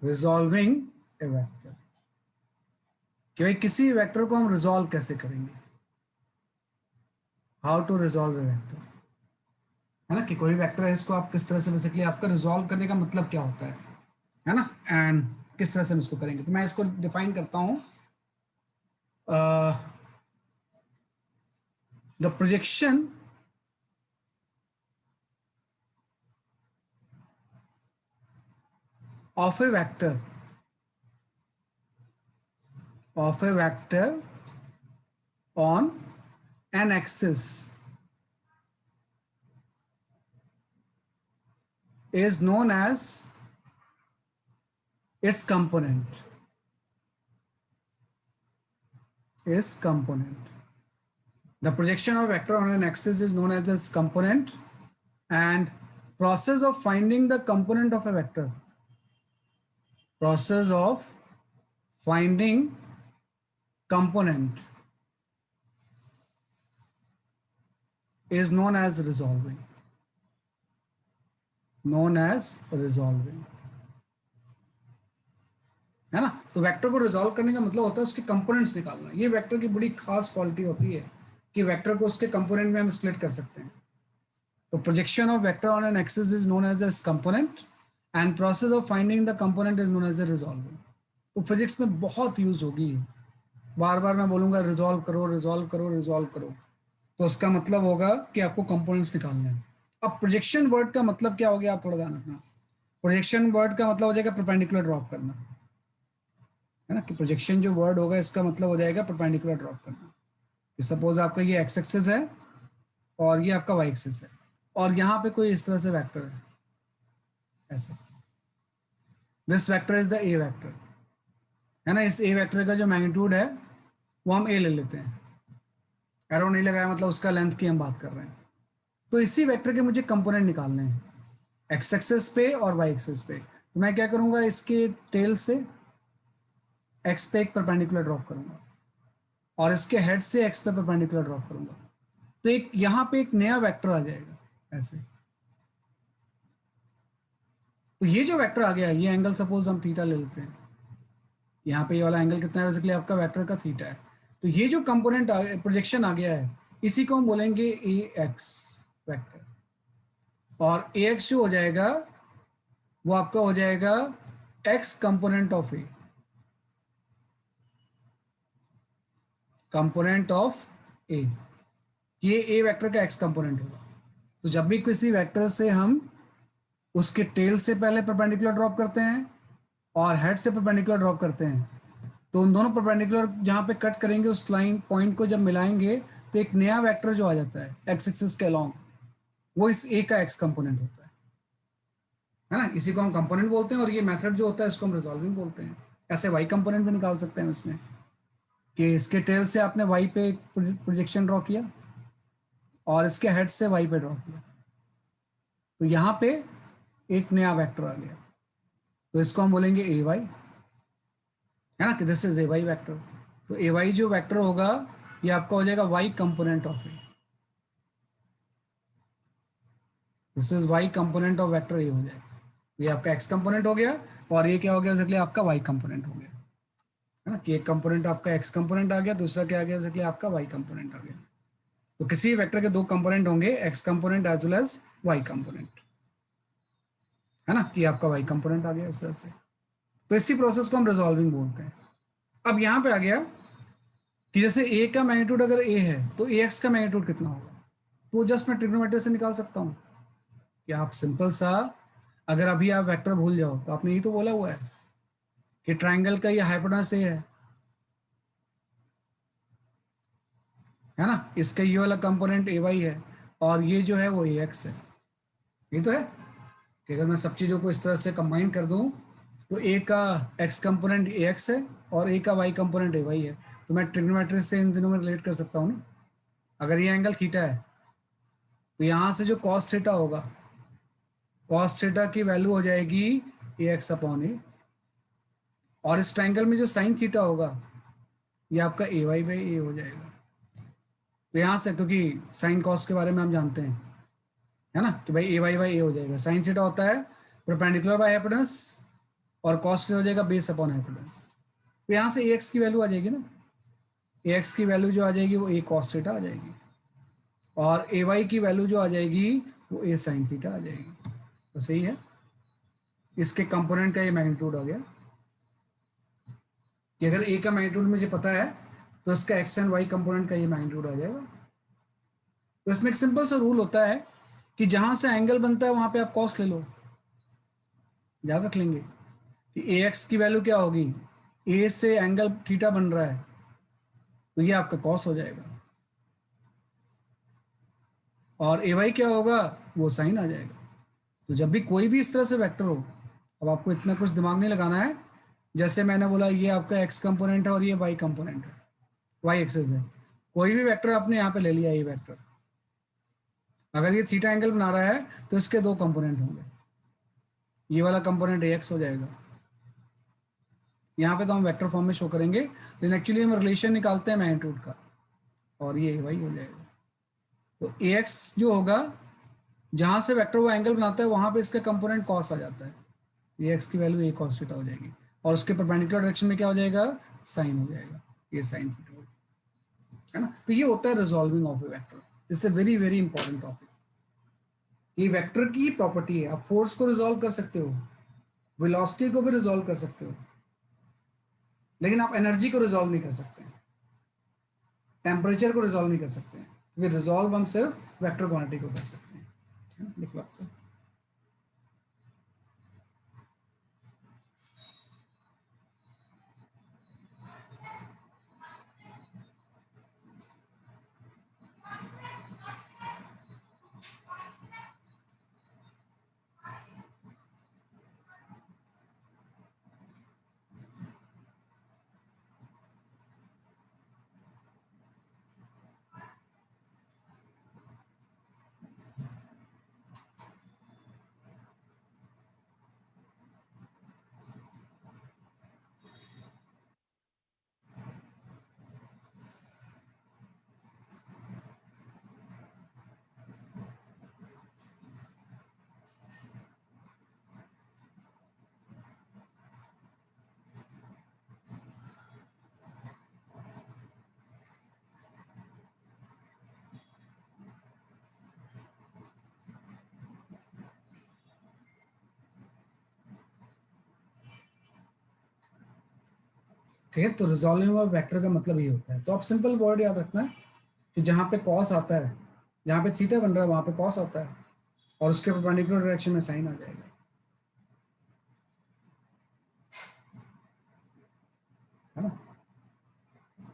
रिजॉल्विंग ए वेक्टर, कि भाई किसी वेक्टर को हम रिजॉल्व कैसे करेंगे. How to resolve a vector, है ना. कि कोई वेक्टर है, इसको आप किस तरह से बेसिकली आपका रिजॉल्व करने का मतलब क्या होता है ना. एंड किस तरह से हम इसको करेंगे. तो मैं इसको डिफाइन करता हूं. The projection of a vector on an axis is known as its component. is component. The projection of vector on an axis is known as its component, and process of finding the component of a vector, process of finding component is known as resolving, known as resolving, है ना। तो vector को resolve करने का मतलब होता है उसके कंपोनेंट्स निकालना। ये वेक्टर की बड़ी खास क्वालिटी होती है कि वेक्टर को उसके कंपोनेंट में हम स्प्लिट कर सकते हैं। तो projection of vector on an axis is known as its component and process of finding the component is known as a resolving. तो फिजिक्स में बहुत यूज होगी, बार बार मैं बोलूंगा रिजॉल्व करो रिजॉल्व करो रिजॉल्व करो, तो उसका मतलब होगा कि आपको कंपोनेंट्स निकालने हैं। अब प्रोजेक्शन वर्ड का मतलब क्या हो गया, आप थोड़ा ध्यान रखना। प्रोजेक्शन वर्ड का मतलब हो जाएगा परपेंडिकुलर ड्रॉप करना, है ना। कि प्रोजेक्शन जो वर्ड होगा इसका मतलब हो जाएगा परपेंडिकुलर ड्रॉप करना। कि सपोज आपका ये एक्स एक्सिस है और ये आपका वाई एक्सिस है और यहाँ पे कोई इस तरह से वेक्टर है ऐसे, this vector is the A vector, है ना। इस ए वेक्टर का जो मैग्नीट्यूड है वो हम ए ले लेते हैं, एरो नहीं लगाया मतलब उसका लेंथ की हम बात कर रहे हैं। तो इसी वेक्टर के मुझे कंपोनेंट निकालने हैं एक्स एक्सिस पे और वाई एक्सिस पे। तो मैं क्या करूंगा, इसके टेल से एक्स पे एक परपेंडिकुलर ड्रॉप करूंगा और इसके हेड से एक्स पे परपेंडिकुलर ड्रॉप करूंगा। तो एक यहाँ पे एक नया वेक्टर आ जाएगा ऐसे। तो ये जो वेक्टर आ गया, ये एंगल सपोज हम थीटा ले लेते हैं, यहाँ पे ये वाला एंगल कितना है, बेसिकली आपका वेक्टर का थीटा है। तो ये जो कंपोनेंट प्रोजेक्शन आ गया है इसी को हम बोलेंगे ए एक्स वेक्टर, और ए एक्स जो हो जाएगा वो आपका हो जाएगा x component of A, component of A. ये ए वेक्टर का एक्स कंपोनेंट होगा। तो जब भी किसी वेक्टर से हम उसके टेल से पहले परपेंडिकुलर ड्रॉप करते हैं और हेड से परपेंडिकुलर ड्रॉप करते हैं, तो उन दोनों परपेंडिकुलर जहां पे कट करेंगे उस लाइन पॉइंट को जब मिलाएंगे तो एक नया वेक्टर जो आ जाता है एक्स एक्सिस के अलोंग, वो इस ए का एक्स कंपोनेंट होता है ना। इसी को हम कंपोनेंट बोलते हैं और ये मेथड जो होता है इसको हम रिजॉल्विंग बोलते हैं। ऐसे वाई कंपोनेंट भी निकाल सकते हैं इसमें कि इसके टेल से आपने वाई पे एक प्रोजेक्शन ड्रॉ किया और इसके हेड से वाई पे ड्रॉ किया, तो यहाँ पे एक नया वेक्टर आ गया, तो इसको हम बोलेंगे ए वाई, है ना, कि this is a Y vector. तो ए वाई जो वेक्टर होगा ये आपका हो जाएगा Y component of A, this is Y component of vector A हो जाएगा। ये आपका एक्स कंपोनेंट हो गया और ये क्या हो गया, इसलिए आपका वाई कंपोनेंट हो गया, है ना। कि एक कंपोनेंट आपका एक्स कंपोनेंट आ गया, दूसरा क्या आ गया, इसलिए आपका वाई कंपोनेंट आ गया। तो किसी वेक्टर के दो कंपोनेंट होंगे, X component as well as Y component, है ना। कि आपका वाई कंपोनेंट आ गया इस तरह से। तो इसी प्रोसेस को हम रिजॉल्विंग बोलते हैं। अब यहाँ पे आ गया कि जैसे ए का मैग्नीट्यूड अगर ए है तो ए एक्स का मैग्नीट्यूड कितना होगा, तो जस्ट मैं ट्रिग्नोमेट्री से निकाल सकता हूँ। कि आप सिंपल सा, अगर अभी आप वेक्टर भूल जाओ तो आपने यही तो बोला हुआ है कि ट्राइंगल का ये हाइपोटेनस ए है ना। इसका ये वाला कंपोनेंट ए वाई है और ये जो है वो ए एक्स है, ये तो है। कि अगर मैं सब चीज़ों को इस तरह से कंबाइन कर दूं तो ए का एक्स कंपोनेंट ए एक्स है और ए का वाई कंपोनेंट ए वाई है, तो मैं ट्रिग्नोमेट्री से इन दिनों में रिलेट कर सकता हूँ ना। अगर ये एंगल थीटा है तो यहाँ से जो कॉस थीटा होगा, कॉस थीटा की वैल्यू हो जाएगी ए एक्स अपॉन ए, और इस ट्राइंगल में जो साइन थीटा होगा ये आपका ए वाई बाई ए हो जाएगा। तो यहाँ से, क्योंकि साइन कॉस के बारे में हम जानते हैं, है ना, कि भाई ए वाई बाई ए हो जाएगा। साइन थीटा होता है परपेंडिकुलर बाय हाइपोटेनस और कॉस क्या हो जाएगा, बेस अपॉन हाइपोटेनस। तो यहाँ से ए एक्स की वैल्यू आ जाएगी ना, ए एक्स की वैल्यू जो आ जाएगी वो ए कॉस थीटा आ जाएगी, और ए वाई की वैल्यू जो आ जाएगी वो ए साइन थीटा आ जाएगी। तो सही है, इसके कंपोनेंट का ये मैग्नीट्यूड आ गया कि अगर ए का मैग्नीट्यूड मुझे पता है तो इसका एक्स एंड वाई कंपोनेंट का ये मैग्नीट्यूड आ जाएगा। तो इसमें एक सिंपल सा रूल होता है कि जहां से एंगल बनता है वहां पे आप कॉस ले लो, याद रख लेंगे कि ए एक्स की वैल्यू क्या होगी, ए से एंगल थीटा बन रहा है तो ये आपका कॉस हो जाएगा, और ए वाई क्या होगा, वो साइन आ जाएगा। तो जब भी कोई भी इस तरह से वेक्टर हो, अब आपको इतना कुछ दिमाग नहीं लगाना है। जैसे मैंने बोला ये आपका एक्स कंपोनेंट है और ये वाई कंपोनेंट है, वाई एक्सिस है, कोई भी वेक्टर आपने यहाँ पे ले लिया, ये वेक्टर, अगर ये थीटा एंगल बना रहा है तो इसके दो कंपोनेंट होंगे, ये वाला कंपोनेंट एक्स हो जाएगा, यहाँ पे तो हम वेक्टर फॉर्म में शो करेंगे, लेकिन एक्चुअली हम रिलेशन निकालते हैं मैग्नीट्यूड का, और ये वाई हो जाएगा। तो ए एक्स जो होगा, जहाँ से वेक्टर वो एंगल बनाता है वहाँ पे इसका कंपोनेंट कॉस आ जाता है, ए एक्स की वैल्यू ए कॉस थीटा हो जाएगी, और उसके परपेंडिकुलर डायरेक्शन में क्या हो जाएगा, साइन हो जाएगा, ये साइन थीटा हो जाएगा, है ना। तो ये होता है resolving of a vector, it's a very very important topic. ये वेक्टर की प्रॉपर्टी है, आप फोर्स को रिजॉल्व कर सकते हो, वेलोसिटी को भी रिजॉल्व कर सकते हो, लेकिन आप एनर्जी को रिजॉल्व नहीं कर सकते, टेम्परेचर को रिजॉल्व नहीं कर सकते हैं, वे रिजॉल्व हम सिर्फ वेक्टर क्वांटिटी को कर सकते हैं, है ना? लिख लो आपसे। ठीक है, तो रिजॉल्विंग ऑफ वेक्टर का मतलब ये होता है। तो आप सिंपल वर्ड याद रखना कि जहाँ पे कॉस आता है, जहाँ पे थीटा बन रहा है वहाँ पे कॉस आता है, और उसके परपेंडिकुलर डायरेक्शन में साइन आ जाएगा, है ना।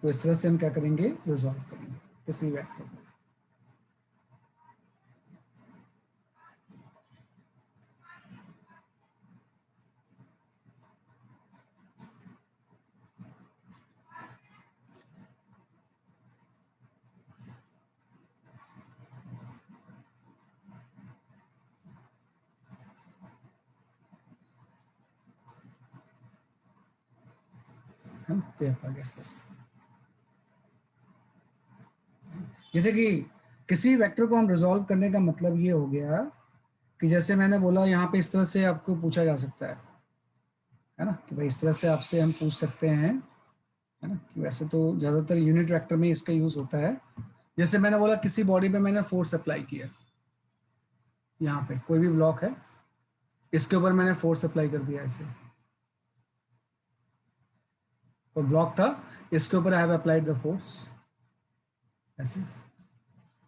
तो इस तरह से हम क्या करेंगे, रिजॉल्व करेंगे किसी वेक्टर को। है ना, तो आपका गैस ऐसे। जैसे कि किसी वेक्टर को हम रिजॉल्व करने का मतलब ये हो गया कि जैसे मैंने बोला यहाँ पे इस तरह से आपको पूछा जा सकता है ना, कि भाई इस तरह से आपसे हम पूछ सकते हैं, है ना, कि वैसे तो ज़्यादातर यूनिट वेक्टर में इसका यूज़ होता है। जैसे मैंने बोला किसी बॉडी पे मैंने फोर्स अप्लाई किया, यहाँ पे कोई भी ब्लॉक है, इसके ऊपर मैंने फोर्स अप्लाई कर दिया ऐसे, तो ब्लॉक था, इसके ऊपर I have applied the force ऐसे।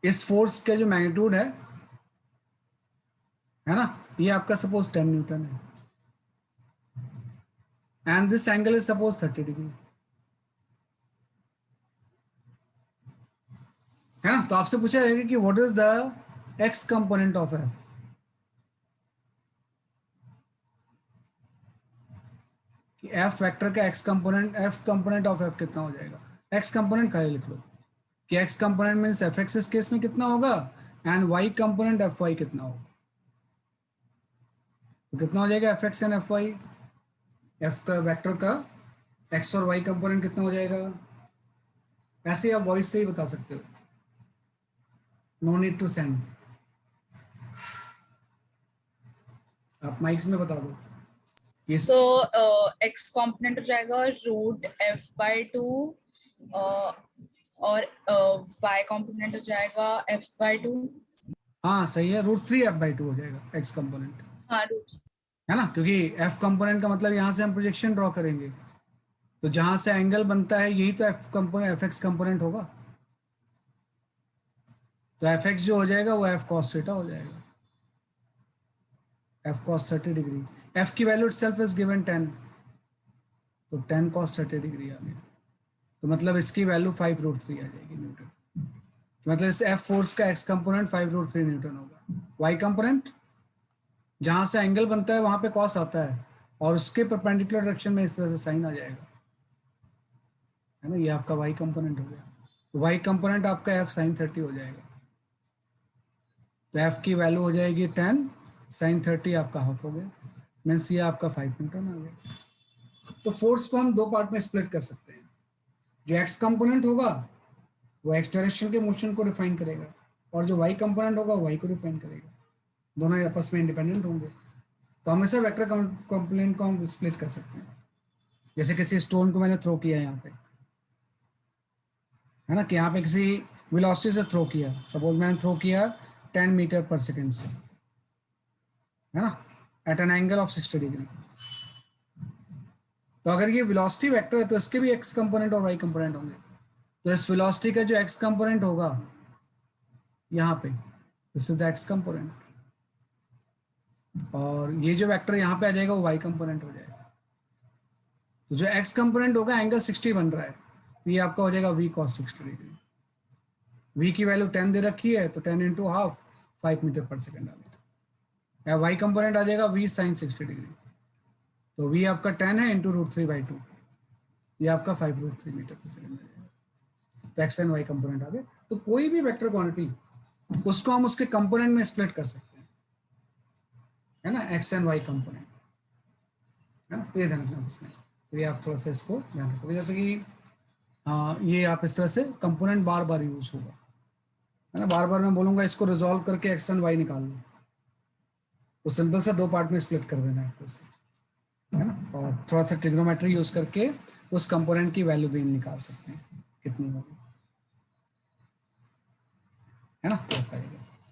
इस फोर्स का जो मैग्नीट्यूड है ना, ये आपका सपोज 10 न्यूटन है, and this angle is suppose 30 degree, है ना। तो आपसे पूछा जाएगा कि what is the X component of F, कि एफ वेक्टर का x component, F component of F कितना हो जाएगा। एक्स कंपोनेंट खाली लिख लो कि X component means F X इस केस में कितना होगा, and Y component F Y कितना होगा। तो कितना हो जाएगा F x and F Y, F का वेक्टर का एक्स और वाई कंपोनेंट कितना हो जाएगा। ऐसे ही आप वॉइस से ही बता सकते हो, नो नीड टू सेंड, आप माइक्स में बता दो। ये सो एक्स कॉम्पोनेंट हो जाएगा √f/2 और y कॉम्पोनेंट हो जाएगा f/2। हाँ सही है, √3f/2 हो जाएगा एक्स कंपोनेंट, हाँ रूट, है ना, क्योंकि एफ कंपोनेंट का मतलब यहाँ से हम प्रोजेक्शन ड्रॉ करेंगे, तो जहां से एंगल बनता है यही तो F component, F x component होगा। तो एफ एक्स जो हो जाएगा वो एफ कॉस थीटा हो जाएगा, एफ कॉस 30 डिग्री, एफ की वैल्यू इटसेल्फ इज गिवन 10, तो 10 कॉस 30 डिग्री आ गया, तो मतलब इसकी वैल्यू 5√3 आ जाएगी न्यूटन। तो मतलब इस एफ फोर्स का एक्स कंपोनेंट 5√3 न्यूटन होगा। वाई कंपोनेंट जहां से एंगल बनता है वहां पे कॉस आता है, और उसके परपेंडिकुलर डायरेक्शन में इस तरह से साइन आ जाएगा, है ना, ये आपका वाई कंपोनेंट हो गया। तो वाई कंपोनेंट आपका एफ साइन 30 हो जाएगा। तो एफ की वैल्यू हो जाएगी 10, साइन 30 आपका हाफ हो गया, मीन्स ये आपका 5 न्यूटन आ गया। तो फोर्स को हम दो पार्ट में स्प्लिट कर सकते हैं। जो एक्स कंपोनेंट होगा वो एक्स डायरेक्शन के मोशन को डिफाइन करेगा, और जो वाई कंपोनेंट होगा वाई को डिफाइन करेगा। दोनों आपस में इंडिपेंडेंट होंगे। तो हमेशा वेक्टर कंपोनेंट को हम स्प्लिट कर सकते हैं। जैसे किसी स्टोन को मैंने थ्रो किया यहाँ पे, है ना, कि यहाँ पे किसी वेलोसिटी से थ्रो किया, सपोज मैंने थ्रो किया 10 मीटर पर सेकेंड से, है ना, at an angle of 60 degree. तो अगर ये वेलोसिटी वेक्टर है तो इसके भी एक्स कंपोनेंट और वाई कंपोनेंट होंगे। तो इस वेलोसिटी का जो एक्स कंपोनेंट होगा यहाँ पे, this is the X component, और ये जो वेक्टर यहाँ पे आ जाएगा वो वाई कंपोनेंट हो जाएगा। तो जो एक्स कंपोनेंट होगा एंगल 60 बन रहा है, तो ये आपका हो जाएगा v cos 60 डिग्री। v की वैल्यू 10 दे रखी है, तो 10 इंटू हाफ 5 मीटर पर सेकेंड आ जाएगा। या वाई कंपोनेंट आ जाएगा v sin 60 डिग्री। तो v आपका 10 है इंटू √3/2, ये आपका 5√3 मीटर पर सेकेंड आ जाएगा। तो एक्स एंड वाई कंपोनेंट आ गए। तो कोई भी वेक्टर क्वांटिटी उसको हम उसके कंपोनेंट में स्प्लिट कर सकते हैं, है ना, एक्स एंड वाई कंपोनेंट, है ना। तो ये ध्यान रखना इसमें। तो ये आप थोड़ा सा इसको ध्यान रखोगे, जैसे कि ये आप इस तरह से कंपोनेंट बार बार यूज होगा, है ना। बार बार मैं बोलूंगा इसको रिजॉल्व करके एक्स एंड वाई निकाल लो, तो सिंपल सा दो पार्ट में स्प्लिट कर देना है आपको इसे, है ना। और थोड़ा सा ट्रिग्नोमेट्री यूज करके उस कंपोनेंट की वैल्यू भी निकाल सकते हैं कितनी होगी, है ना। तो करेंगे इस तरह से।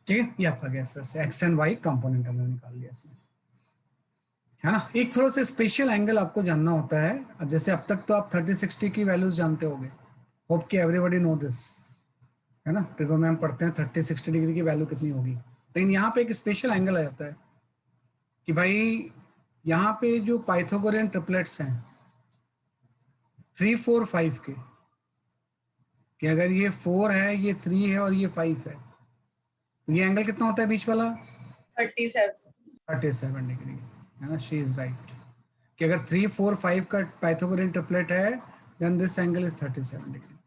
ठीक है, ये आपका गया सर से एक्स एंड वाई कंपोनेंट हमने निकाल लिया इसमें, है ना। एक थोड़ा सा स्पेशल एंगल आपको जानना होता है। अब जैसे अब तक तो आप 30-60 की वैल्यूज जानते होंगे, होप कि एवरीबॉडी नो दिस, है ना। ट्रिगो में हम पढ़ते हैं 30-60 डिग्री की वैल्यू कितनी होगी। लेकिन यहाँ पे एक स्पेशल एंगल आ जाता है कि भाई यहाँ पे जो पाइथागोरियन ट्रिपलेट्स हैं 3, 4, 5 के, कि अगर ये 4 है, ये 3 है और ये 5 है, तो ये एंगल कितना होता है बीच वाला? 37 डिग्री, है ना। शी इज राइट कि अगर 3, 4, 5 का पाइथागोरियन ट्रिपलेट है then this angle is 37 degree,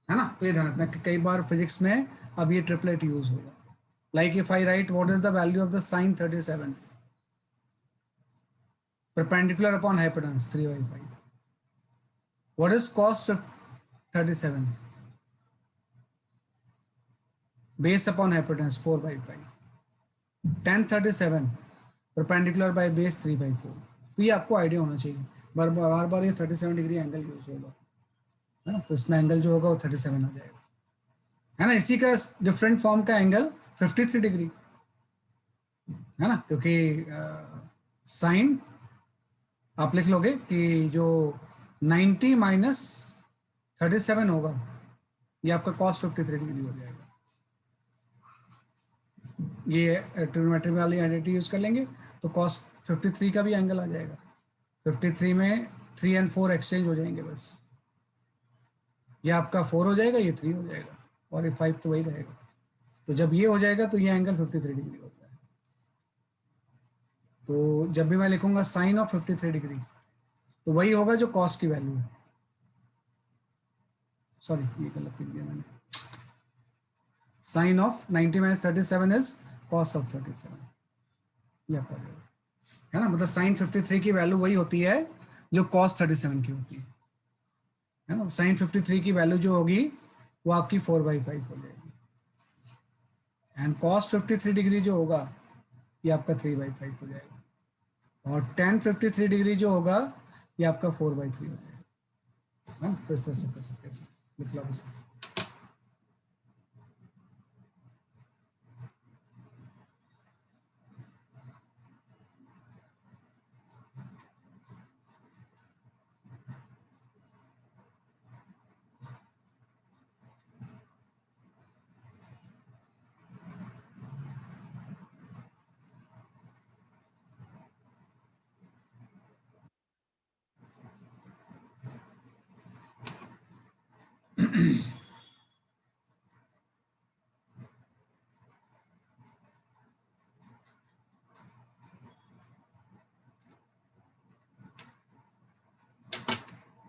है ना। तो ये ध्यान रखना कि कई बार फिजिक्स में अब ये ट्रिपलेट यूज होगा। Like if I write what is the value of the sine 37 perpendicular upon hypotenuse 3/5, what is cos 37 base upon hypotenuse 4/5, tan 37 perpendicular by base 3/4। तो ये आपको आइडिया होना चाहिए। बार बार ये 37 डिग्री एंगल यूज होगा, है ना। तो इसमें एंगल जो होगा वो 37 आ जाएगा, है ना। इसी का डिफरेंट फॉर्म का एंगल 53 डिग्री, है ना, क्योंकि साइन आप लिख लोगे कि जो 90 माइनस 37 होगा ये आपका cos 53 डिग्री हो जाएगा। ये ट्रिग्नोमेट्री वाली आइडेंटिटी यूज कर लेंगे तो cos 53 का भी एंगल आ जाएगा। 53 में 3 और 4 एक्सचेंज हो जाएंगे बस, ये आपका 4 हो जाएगा, ये 3 हो जाएगा, और ये 5 तो वही रहेगा। तो जब ये हो जाएगा तो ये एंगल 53 डिग्री होता है। तो जब भी मैं लिखूंगा साइन ऑफ 53 डिग्री तो वही होगा जो cos की वैल्यू है। सॉरी ये गलत लिख दिया मैंने, sine of 90 minus 37 is cos of 37, ये आपका है ना। मतलब साइन 53 की वैल्यू वही होती है जो cos 37 की होती है। है ना। साइन 53 की वैल्यू जो होगी वो आपकी 4/5 हो जाएगी, एंड कॉस 53 डिग्री जो होगा ये आपका 3/5 हो जाएगा, और टेन 53 डिग्री जो होगा ये आपका 4/3 हो जाएगा। हाँ, तो इस तरह से कर सकते हैं, लिख लो इसे।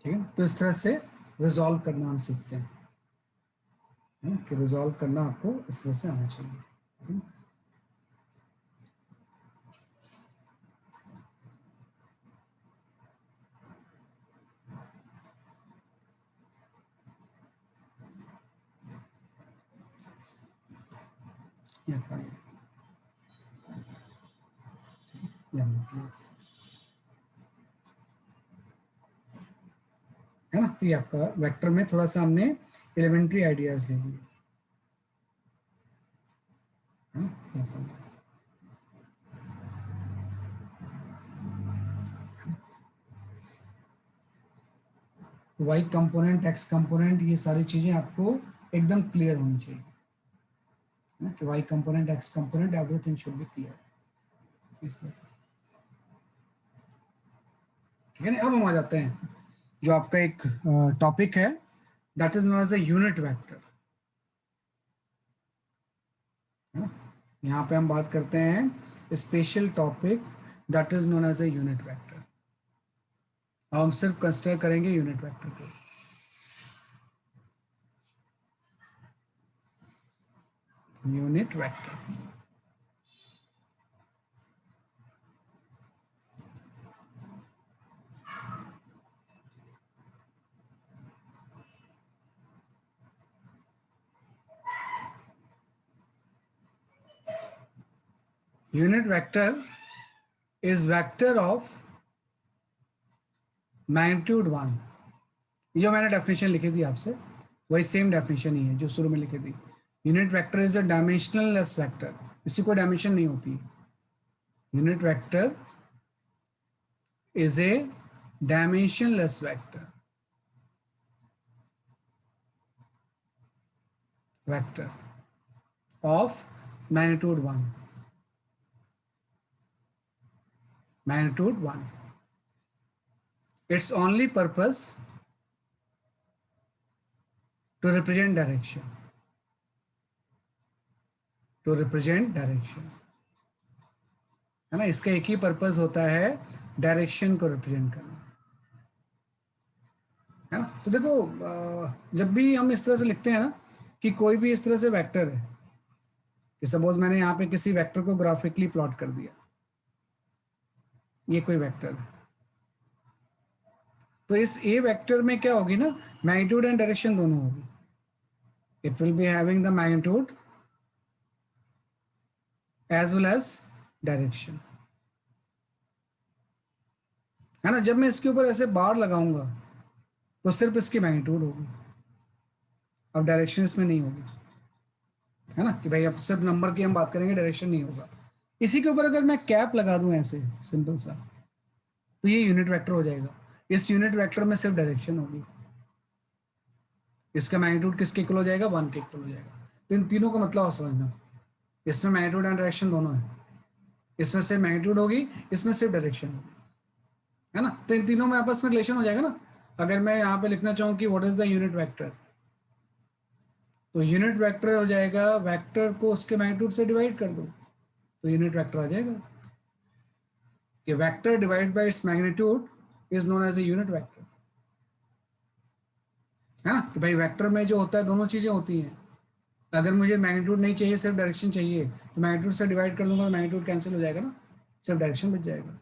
ठीक है, तो इस तरह से रिजॉल्व करना हम सीखते हैं, कि रिजॉल्व करना आपको इस तरह से आना चाहिए। ठीक है? या fine, या please, है ना। तो ये आपका वेक्टर में थोड़ा सा हमने एलिमेंट्री आइडियाज ले लिए, है ना। या fine, Y component, X component, ये सारी चीजें आपको एकदम क्लियर होनी चाहिए, है ना, कि Y component, X component, everything should be clear, इस तरह से। ठीक है ना। अब हम आ जाते हैं जो आपका एक टॉपिक है, that is known as a unit vector, है ना। यहाँ पे हम बात करते हैं special topic that is known as a unit vector. अब हम सिर्फ कंसिडर करेंगे यूनिट वेक्टर को। Unit vector, unit vector is vector of magnitude 1। जो मैंने डेफिनेशन लिखी थी आपसे, वही सेम डेफिनेशन ही है जो शुरू में लिखी थी। Unit vector is a dimensional less vector, इसकी कोई डायमेंशन नहीं होती। Unit vector is a dimensionless vector of magnitude 1, magnitude 1. Its only purpose to represent direction, to represent direction, है ना। इसका एक ही पर्पस होता है, डायरेक्शन को रिप्रेजेंट करना, है ना। तो देखो जब भी हम इस तरह से लिखते हैं ना कि कोई भी इस तरह से वेक्टर है, कि सपोज मैंने यहाँ पे किसी वेक्टर को ग्राफिकली प्लॉट कर दिया, ये कोई वेक्टर है, तो इस ए वेक्टर में क्या होगी ना, मैग्नीट्यूड एंड डायरेक्शन दोनों होगी। It will be having the magnitude as well as direction, है ना। जब मैं इसके ऊपर ऐसे बार लगाऊंगा तो सिर्फ इसकी मैग्नीट्यूड होगी, अब डायरेक्शन इसमें नहीं होगी, है ना। कि भाई अब सिर्फ नंबर की हम बात करेंगे, डायरेक्शन नहीं होगा। इसी के ऊपर अगर मैं कैप लगा दूं ऐसे सिंपल सा, तो ये यूनिट वेक्टर हो जाएगा। इस यूनिट वेक्टर में सिर्फ डायरेक्शन होगी, इसका मैग्नीट्यूड किसके इक्वल हो जाएगा, 1 के इक्वल हो जाएगा। तो इन तीनों का मतलब आप समझना, इसमें मैग्नीट्यूड एंड डायरेक्शन दोनों है, इसमें सिर्फ मैग्नीट्यूड होगी, इसमें सिर्फ डायरेक्शन होगी, है ना। तो इन तीनों में आपस में रिलेशन हो जाएगा ना। अगर मैं यहाँ पे लिखना चाहूँ कि what is the unit vector, तो यूनिट वेक्टर हो जाएगा, वेक्टर को उसके मैग्नीट्यूड से डिवाइड कर दो तो यूनिट वेक्टर आ जाएगा। कि vector divide by its magnitude is known as a unit vector, है ना। कि भाई वेक्टर में जो होता है दोनों चीजें होती हैं। अगर मुझे मैग्नीट्यूड नहीं चाहिए, सिर्फ डायरेक्शन चाहिए, तो मैग्नीट्यूड से डिवाइड कर दूंगा तो मैग्नीट्यूड कैंसिल हो जाएगा ना, सिर्फ डायरेक्शन बच जाएगा।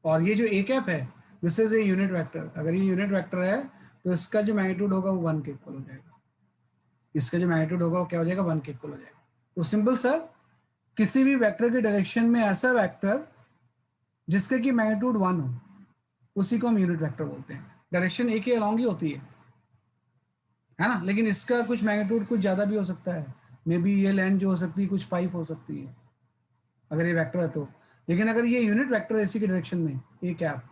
और ये जो ए कैप है, this is A unit vector. अगर ये यूनिट वेक्टर है तो इसका जो मैग्नीट्यूड होगा वो 1 के इक्वल हो जाएगा, इसका जो मैग्नीट्यूड होगा वो क्या हो जाएगा, 1 के इक्वल हो जाएगा। तो सिंपल सा, किसी भी वेक्टर के डायरेक्शन में ऐसा वेक्टर जिसका कि मैग्नीट्यूड 1 हो, उसी को हम यूनिट वेक्टर बोलते हैं। डायरेक्शन एक ही अलोंग ही होती है ना, लेकिन इसका कुछ मैग्नीट्यूड कुछ ज़्यादा भी हो सकता है, मे बी ये लेंथ जो हो सकती है कुछ 5 हो सकती है अगर ये वेक्टर है तो। लेकिन अगर ये यूनिट वेक्टर है इसी के डायरेक्शन में, ए कैप,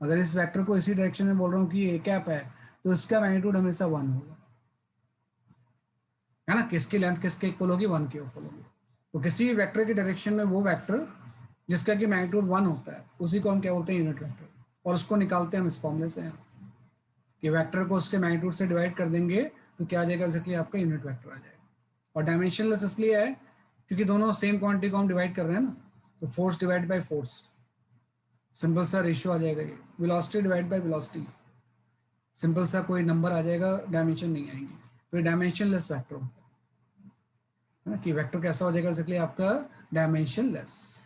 अगर इस वेक्टर को इसी डायरेक्शन में बोल रहा हूँ कि ए कैप है, तो इसका मैग्नीट्यूड हमेशा 1 होगा, है ना। किसकी लेंथ किसके इक्वल होगी, 1 के इक्वल होगी। तो किसी भी वेक्टर के डायरेक्शन में वो वेक्टर जिसका कि मैग्नीट्यूड 1 होता है, उसी को हम क्या बोलते हैं, यूनिट वेक्टर। और उसको निकालते हैं हम इस फॉर्मूले से कि वेक्टर को उसके मैग्नीट्यूड से डिवाइड कर देंगे तो क्या आ जाएगा, एग्जैक्टली आपका यूनिट वेक्टर आ जाएगा। और डायमेंशनलेस इसलिए है क्योंकि दोनों सेम क्वांटिटी को हम डिवाइड कर रहे हैं ना, तो force divide by force, simple सा रेशियो आ जाएगा ये, velocity divide by velocity, simple सा कोई नंबर आ जाएगा, डायमेंशन नहीं आएंगी। तो ये डायमेंशनलेस वेक्टर होता है ना, कि वेक्टर कैसा हो जाएगा, एग्जैक्टली आपका डायमेंशनलेस,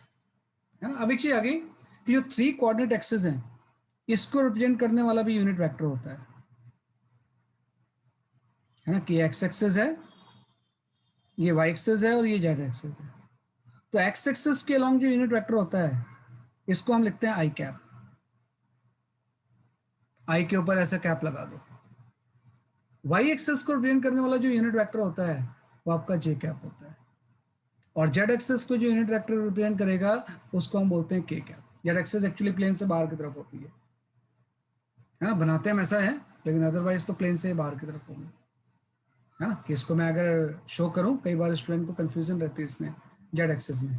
है ना। अब एक चीज आ गई कि जो 3 कोऑर्डिनेट एक्सेस हैं, इसको रिप्रेजेंट करने वाला भी यूनिट वेक्टर होता है ना, कि एक्स एक्सेस है, ये वाई एक्सेस है और ये जेड एक्सेस है। तो एक्स एक्सेस के अलॉन्ग जो यूनिट वेक्टर होता है, इसको हम लिखते हैं आई कैप। आई के ऊपर ऐसा कैप लगा दो। वाई एक्सेस को रिप्रेजेंट करने वाला जो यूनिट वेक्टर होता है, वो आपका जे कैप होता है। और जेड एक्सेस को जो यूनिट वेक्टर रिप्रेजेंट करेगा, उसको हम बोलते हैं K cap. Z axis actually plane से बाहर की तरफ होती है ना, बनाते हम ऐसा है, लेकिन अदरवाइज तो प्लेन से बाहर की तरफ होगी, है ना। कि इसको मैं अगर शो करूं, कई बार स्टूडेंट को कंफ्यूजन रहती है इसमें, जेड एक्सेस में,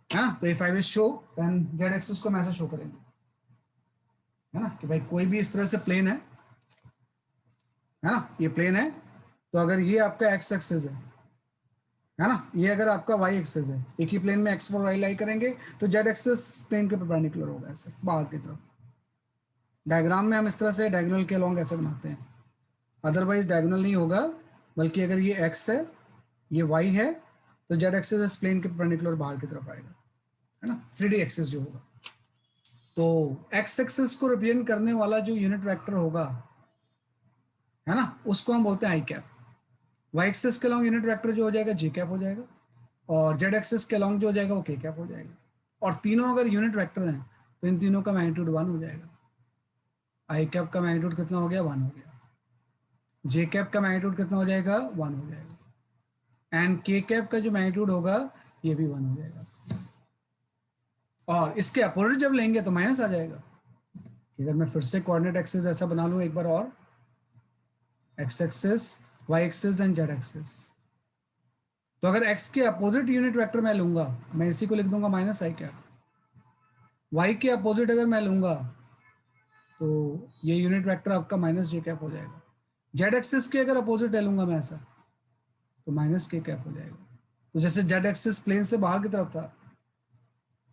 है ना। तो if I will show, then Z axis को हम ऐसा शो करेंगे, है ना, कि भाई कोई भी इस तरह से प्लेन है ना, ये प्लेन है, तो अगर ये आपका एक्स एक्सेस है ना, ये अगर आपका वाई एक्सेस है, एक ही प्लेन में एक्स और वाई लाई करेंगे, तो जेड एक्सेस प्लेन के परपेंडिकुलर होगा ऐसे बाहर की तरफ। डायग्राम में हम इस तरह से डायगोनल के अलॉन्ग ऐसे बनाते हैं, अदरवाइज डायगोनल नहीं होगा, बल्कि अगर ये एक्स है, ये वाई है, तो जेड एक्सेस इस प्लेन के परपेंडिकुलर बाहर की तरफ आएगा, है ना, 3D एक्सेस जो होगा। तो एक्स एक्सेस को रिप्रेजेंट करने वाला जो यूनिट वेक्टर होगा, है ना, उसको हम बोलते हैं आई कैप। वाई एक्सेस के अलॉन्ग यूनिट वेक्टर जो हो जाएगा, जे कैप हो जाएगा, और जेड एक्सेस के अलॉन्ग जो हो जाएगा, वो के कैप हो जाएगा। और तीनों अगर यूनिट वेक्टर हैं, तो इन तीनों का मैग्नीट्यूड 1 हो जाएगा। आई कैप का मैग्नीट्यूड कितना हो गया, 1 हो गया। जे कैप का मैग्नीट्यूड कितना हो जाएगा, 1 हो जाएगा। एंड के कैप का जो मैग्नीट्यूड होगा, ये भी 1 हो जाएगा। और इसके अपोजिट जब लेंगे तो माइनस आ जाएगा। अगर मैं फिर से कोऑर्डिनेट एक्सिस ऐसा बना लूं एक बार और, X axis, Y axis and Z axis, तो अगर एक्स के अपोजिट यूनिट वेक्टर मैं लूंगा, मैं इसी को लिख दूंगा माइनस आई कैप। वाई के अपोजिट अगर मैं लूंगा, तो ये यूनिट वेक्टर आपका माइनस जे कैप हो जाएगा। जेड एक्सिस के अगर अपोजिट ले लूंगा मैं ऐसा, तो माइनस के कैप हो जाएगा। तो जैसे जेड एक्सिस प्लेन से बाहर की तरफ था,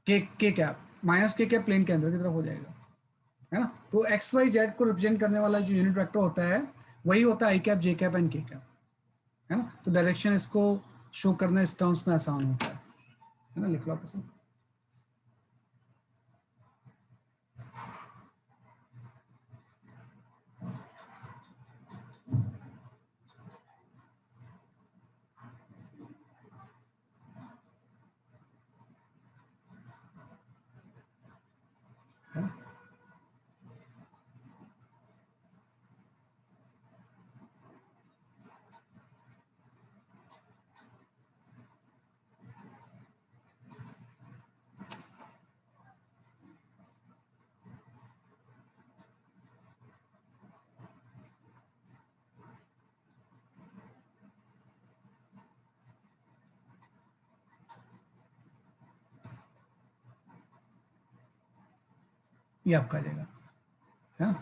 के कैप, माइनस के कैप प्लेन के अंदर की तरफ हो जाएगा, है ना। तो एक्स वाई जेड को रिप्रेजेंट करने वाला जो यूनिट वेक्टर होता है, वही होता है आई कैप, जे कैप एंड के कैप, है ना। तो डायरेक्शन इसको शो करना इस टर्म्स में आसान होता है ना। लिख लो पसंद। है ना? ये आपका आ जाएगा, है ना।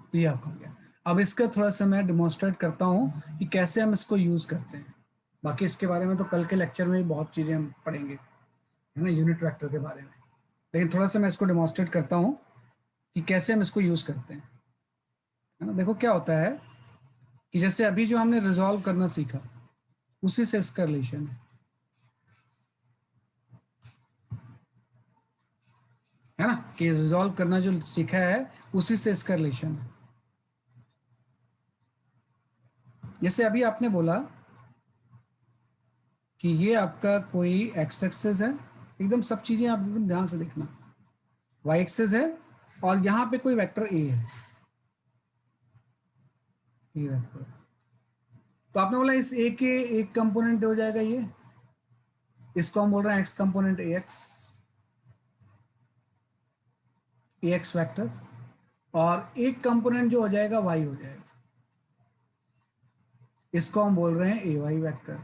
तो ये आपका हो गया। अब इसका थोड़ा सा मैं डिमॉन्स्ट्रेट करता हूँ कि कैसे हम इसको यूज करते हैं। बाकी इसके बारे में तो कल के लेक्चर में भी बहुत चीजें हम पढ़ेंगे, है ना, यूनिट वेक्टर के बारे में। लेकिन थोड़ा सा मैं इसको डिमॉन्स्ट्रेट करता हूँ कि कैसे हम इसको यूज करते हैं, है ना। देखो क्या होता है कि जैसे अभी जो हमने रिजॉल्व करना सीखा, उसी से इसका रिलेशन है। है ना, कि रिजॉल्व करना जो सीखा है उसी से इसका रिलेशन है। जैसे अभी आपने बोला कि ये आपका कोई एक्स एक्सेस है, एकदम सब चीजें आप एकदम ध्यान से देखना, वाई एक्सेस है और यहाँ पे कोई वेक्टर ए है, ये वेक्टर। तो आपने बोला इस ए के एक कंपोनेंट हो जाएगा ये, इसको हम बोल रहे हैं एक्स कंपोनेंट ए एक्स वेक्टर, और एक कंपोनेंट जो हो जाएगा वाई हो जाएगा, इसको हम बोल रहे हैं ए वाई वैक्टर।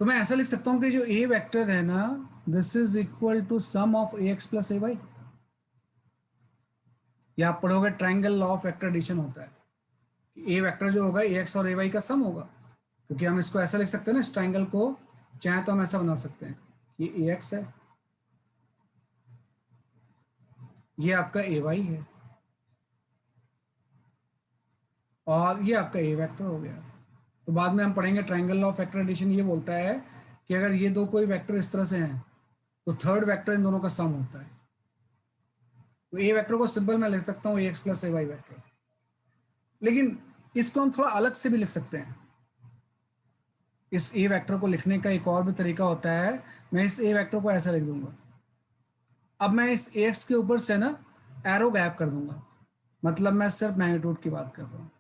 तो मैं ऐसा लिख सकता हूं कि जो ए वेक्टर है ना, this is equal to sum of A X plus A Y, या आप पढ़ोगे triangle law of vector addition होता है, ए वेक्टर जो होगा ए एक्स और ए वाई का सम होगा, क्योंकि हम इसको ऐसा लिख सकते हैं ना, इस ट्राइंगल को चाहे तो हम ऐसा बना सकते हैं, ये ए एक्स है, ये आपका ए वाई है, और ये आपका ए वेक्टर हो गया। तो बाद में हम पढ़ेंगे triangle law of vector addition ये बोलता है कि अगर ये दो कोई वेक्टर इस तरह से हैं तो थर्ड वेक्टर इन दोनों का सम होता है। तो ए वेक्टर को सिंपल मैं लिख सकता हूँ ए X plus A Y vector, लेकिन इसको हम थोड़ा अलग से भी लिख सकते हैं। इस ए वेक्टर को लिखने का एक और भी तरीका होता है, मैं इस ए वेक्टर को ऐसा लिख दूंगा, अब मैं इस ए एक्स के ऊपर से ना एरो गैप कर दूंगा, मतलब मैं सिर्फ मैग्नीट्यूड की बात कर रहा हूँ,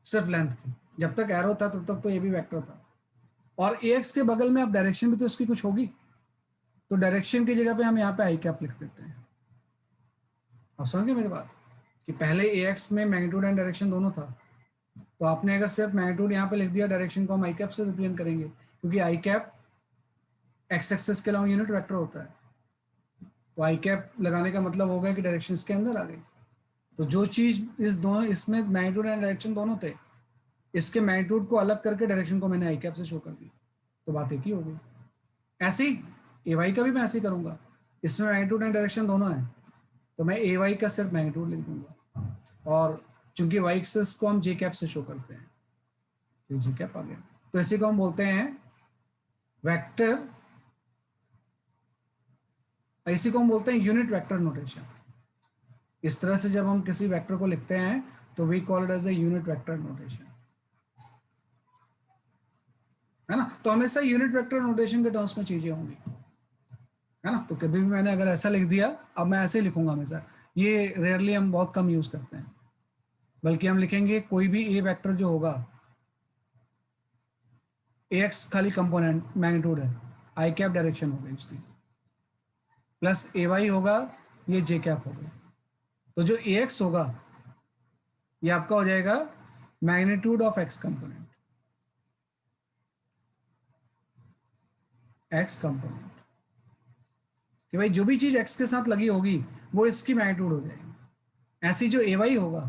सिर्फ लेंथ की। जब तक एरो था तब तक तो ये भी वेक्टर था, और ए एक्स के बगल में अब डायरेक्शन भी तो इसकी कुछ होगी, तो डायरेक्शन की जगह पे हम यहाँ पे आई कैप लिख देते हैं। आप समझ मेरी बात, कि पहले ए एक्स में मैग्नीट्यूड एंड डायरेक्शन दोनों था, तो आपने अगर सिर्फ मैग्नीट्यूड यहाँ पे लिख दिया, डायरेक्शन को हम आई कैप से रिप्रेजेंट करेंगे, क्योंकि आई कैप एक्स एक्सेस के अलावा यूनिट वेक्टर होता है। तो आई कैप लगाने का मतलब होगा कि डायरेक्शन इसके अंदर आ गई। तो जो चीज इस दोनों, इसमें मैग्नीट्यूड एंड डायरेक्शन दोनों थे, इसके मैग्नीट्यूड को अलग करके डायरेक्शन को मैंने आई कैप से शो कर दी, तो बात एक ही हो गई। ऐसे ही ए वाई का भी मैं ऐसे ही करूंगा, इसमें मैग्नीट्यूड एंड डायरेक्शन दोनों है, तो मैं ए वाई का सिर्फ मैग्नीट्यूड लिख दूंगा, और चूंकि वाई एक्सेस को हम जे कैप से शो करते हैं, तो जे कैप आ गया। तो इसी को हम बोलते हैं वेक्टर, इसी को हम बोलते हैं यूनिट वेक्टर नोटेशन। इस तरह से जब हम किसी वेक्टर को लिखते हैं तो we call it as a unit vector notation, है ना। तो हमेशा यूनिट वेक्टर नोटेशन के टर्म्स में चीजें होंगी, है ना। तो कभी भी मैंने अगर ऐसा लिख दिया, अब मैं ऐसे ही लिखूंगा हमेशा, ये रेयरली हम बहुत कम यूज करते हैं, बल्कि हम लिखेंगे कोई भी ए वेक्टर जो होगा, ए एक्स खाली कंपोनेंट मैग्नीट्यूड है, आई कैप डायरेक्शन हो गई उसकी, प्लस ए वाई होगा, ये जे कैप होगा। तो जो ए एक्स होगा ये आपका हो जाएगा magnitude of x component, X component, कि भाई जो भी चीज एक्स के साथ लगी होगी वो इसकी मैग्नीट्यूड हो जाएगी। ऐसी जो ए वाई होगा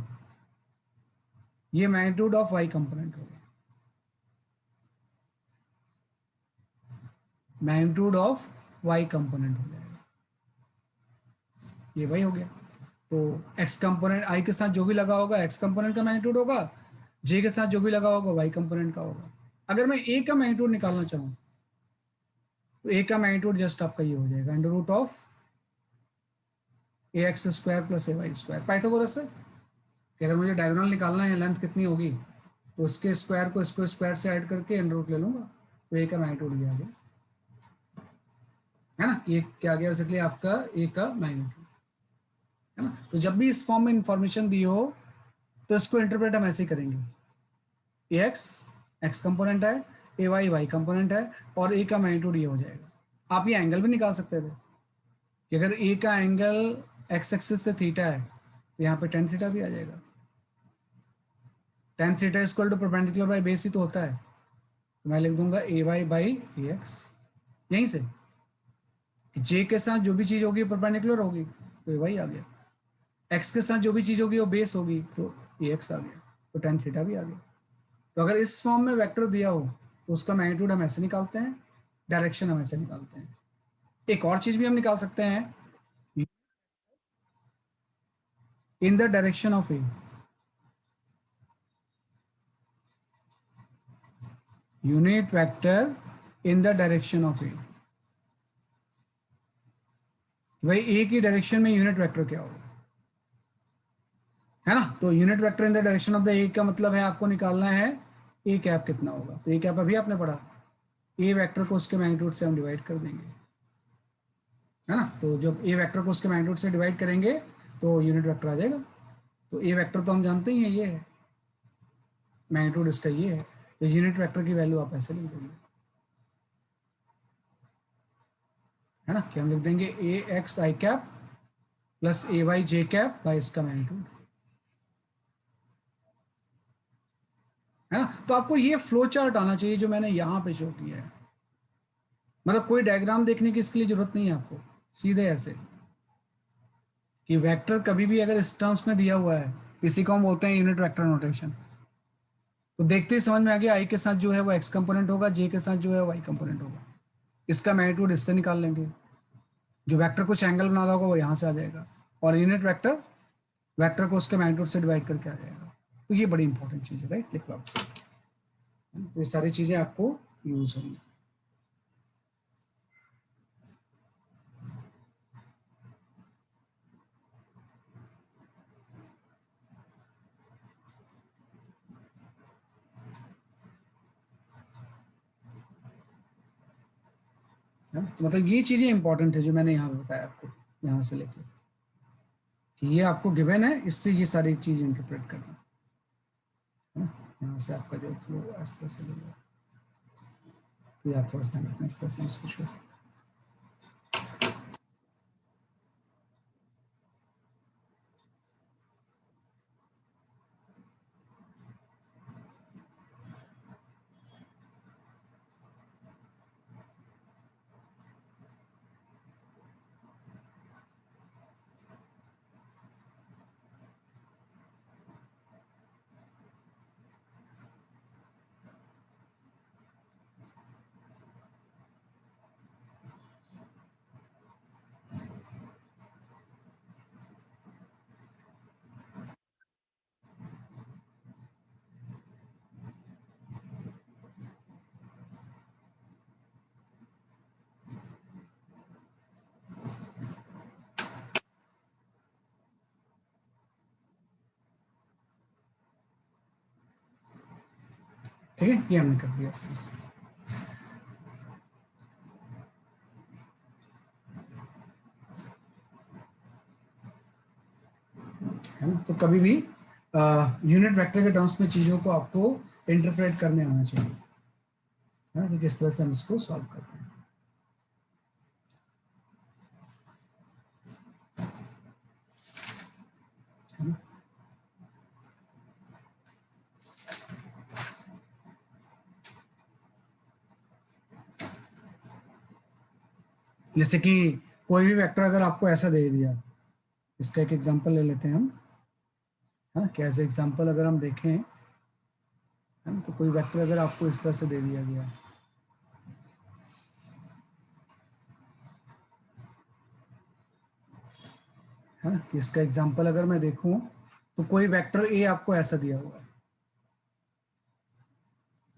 ये मैग्नीट्यूड ऑफ वाई कंपोनेंट होगा, मैग्नीट्यूड ऑफ वाई कंपोनेंट हो जाएगा, ये वही हो गया। तो एक्स कंपोनेंट आई के साथ जो भी लगा होगा एक्स कंपोनेंट का मैग्नीट्यूड होगा, जे के साथ जो भी लगा होगा वाई कंपोनेंट का होगा। अगर मैं ए का मैग्नीट्यूड निकालना चाहूँ तो ए का मैग्नीट्यूड जस्ट आपका ये हो जाएगा under root of A X square plus A Y square, Pythagoras से कि अगर मुझे डायगोनल निकालना है लेंथ कितनी होगी तो उसके स्क्वायर को इसको स्क्वायर से ऐड करके अंडर रूट ले लूंगा, तो ए का मैग्नीट्यूड ये आ गया, है ना। ये क्या आ गया बेसिकली आपका ए का मैग्नीट्यूड, है ना। तो जब भी इस फॉर्म में इंफॉर्मेशन दी हो तो इसको इंटरप्रेट हम ऐसे ही करेंगे, ए एक्स एक्स कंपोनेंट है, ए वाई वाई कंपोनेंट है, और ए का मैग्नीट्यूड ये हो जाएगा। आप ये एंगल भी निकाल सकते थे कि अगर ए का एंगल एक्स एक्सिस से थीटा है तो यहाँ पे टेन थीटा भी आ जाएगा, tan theta equal to perpendicular by base ही तो होता है, तो मैं लिख दूंगा A y by A x. यहीं से जे के साथ जो भी चीज होगी परपेंडिकुलर होगी तो ए वाई आ गया, एक्स के साथ जो भी चीज होगी वो बेस होगी तो ए एक्स आ गया, तो टेन थीटा भी आ गया। तो अगर इस फॉर्म में वेक्टर दिया हो तो उसका मैग्नीट्यूड हम ऐसे निकालते हैं, डायरेक्शन हम ऐसे निकालते हैं। एक और चीज भी हम निकाल सकते हैं, in the direction of A, unit vector in the direction of A, भाई ए की डायरेक्शन में यूनिट वेक्टर क्या होगा, है ना। तो unit vector in the direction of the ए का मतलब है आपको निकालना है ए कैप कितना होगा। तो ए कैप अभी आपने पढ़ा, ए वेक्टर को उसके मैग्नीट्यूड से हम डिवाइड कर देंगे, है ना। तो जब ए वेक्टर को उसके मैग्नीट्यूड से डिवाइड करेंगे तो यूनिट वेक्टर आ जाएगा। तो ए वेक्टर तो हम जानते ही हैं ये है, मैग्नीट्यूड इसका ये है, तो यूनिट वेक्टर की वैल्यू आप ऐसे लिख देंगे, है ना, कि हम लिख देंगे A x i cap plus A y j cap by इसका मैग्नीट्यूड, है ना। तो आपको ये फ्लो चार्ट आना चाहिए जो मैंने यहाँ पे शो किया है, मतलब कोई डायग्राम देखने की इसके लिए जरूरत नहीं है आपको, सीधे ऐसे कि वेक्टर कभी भी अगर इस टर्म्स में दिया हुआ है, इसी को हम बोलते हैं यूनिट वेक्टर नोटेशन, तो देखते ही समझ में आ गया आई के साथ जो है वो एक्स कंपोनेंट होगा, जे के साथ जो है वाई कंपोनेंट होगा, इसका मैग्नीट्यूड इससे निकाल लेंगे, जो वेक्टर कुछ एंगल बना रहा होगा वो यहाँ से आ जाएगा, और यूनिट वेक्टर वेक्टर को उसके मैग्नीट्यूड से डिवाइड करके आ जाएगा। तो ये बड़ी इंपॉर्टेंट चीज़ है, राइट, लिख लो आप। तो ये सारी चीज़ें आपको यूज होंगी। मतलब ये चीज़ें इंपॉर्टेंट है जो मैंने यहाँ पे बताया आपको, यहाँ से लेके कि ये आपको गिवन है, इससे ये सारी चीज़ इंटरप्रेट करना, है ना। यहाँ से आपका जो फ्लो इस तरह से लेगा, तो ये आप थोड़ा सा रखना, इस तरह से इसको शो। ठीक है, ये हमने कर दिया इस तरह से, है ना। तो कभी भी यूनिट वेक्टर के टर्म्स में चीज़ों को आपको इंटरप्रेट करने आना चाहिए, है ना, कि किस तरह से हम इसको सॉल्व करते हैं। है ना? जैसे कि कोई भी वेक्टर अगर आपको ऐसा दे दिया, इसका एक एग्जांपल ले लेते हैं हम, है ना, कि एज एग्जांपल अगर हम देखें, है ना, तो कोई वेक्टर अगर आपको इस तरह से दे दिया गया, है ना, कि इसका एग्जांपल अगर मैं देखूं तो कोई वेक्टर ए आपको ऐसा दिया हुआ है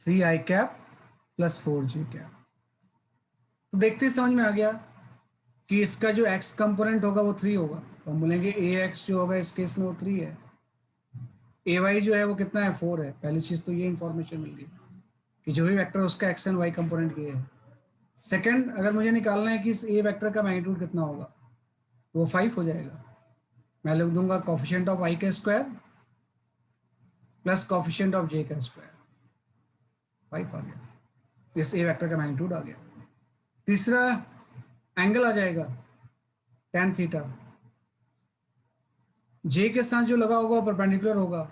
3 आई कैप प्लस 4 जे कैप, तो देखते ही समझ में आ गया कि इसका जो एक्स कंपोनेंट होगा वो 3 होगा, तो हम बोलेंगे ए एक्स जो होगा इस केस में वो 3 है, ए वाई जो है वो कितना है 4 है। पहली चीज तो ये इंफॉर्मेशन मिल गई कि जो भी वेक्टर उसका एक्स एंड वाई कंपोनेंट ये है। सेकंड, अगर मुझे निकालना है कि इस ए वेक्टर का मैग्नीट्यूड कितना होगा, तो वो 5 हो जाएगा। मैं लिख दूंगा कोफिशिएंट ऑफ आई का स्क्वायर प्लस कोफिशिएंट ऑफ जे का स्क्वायर, 5 आ गया, इस ए वेक्टर का मैग्नीट्यूड आ गया। तीसरा एंगल आ जाएगा tan थीटा, जे के साथ जो लगा होगा वो परपेंडिकुलर होगा,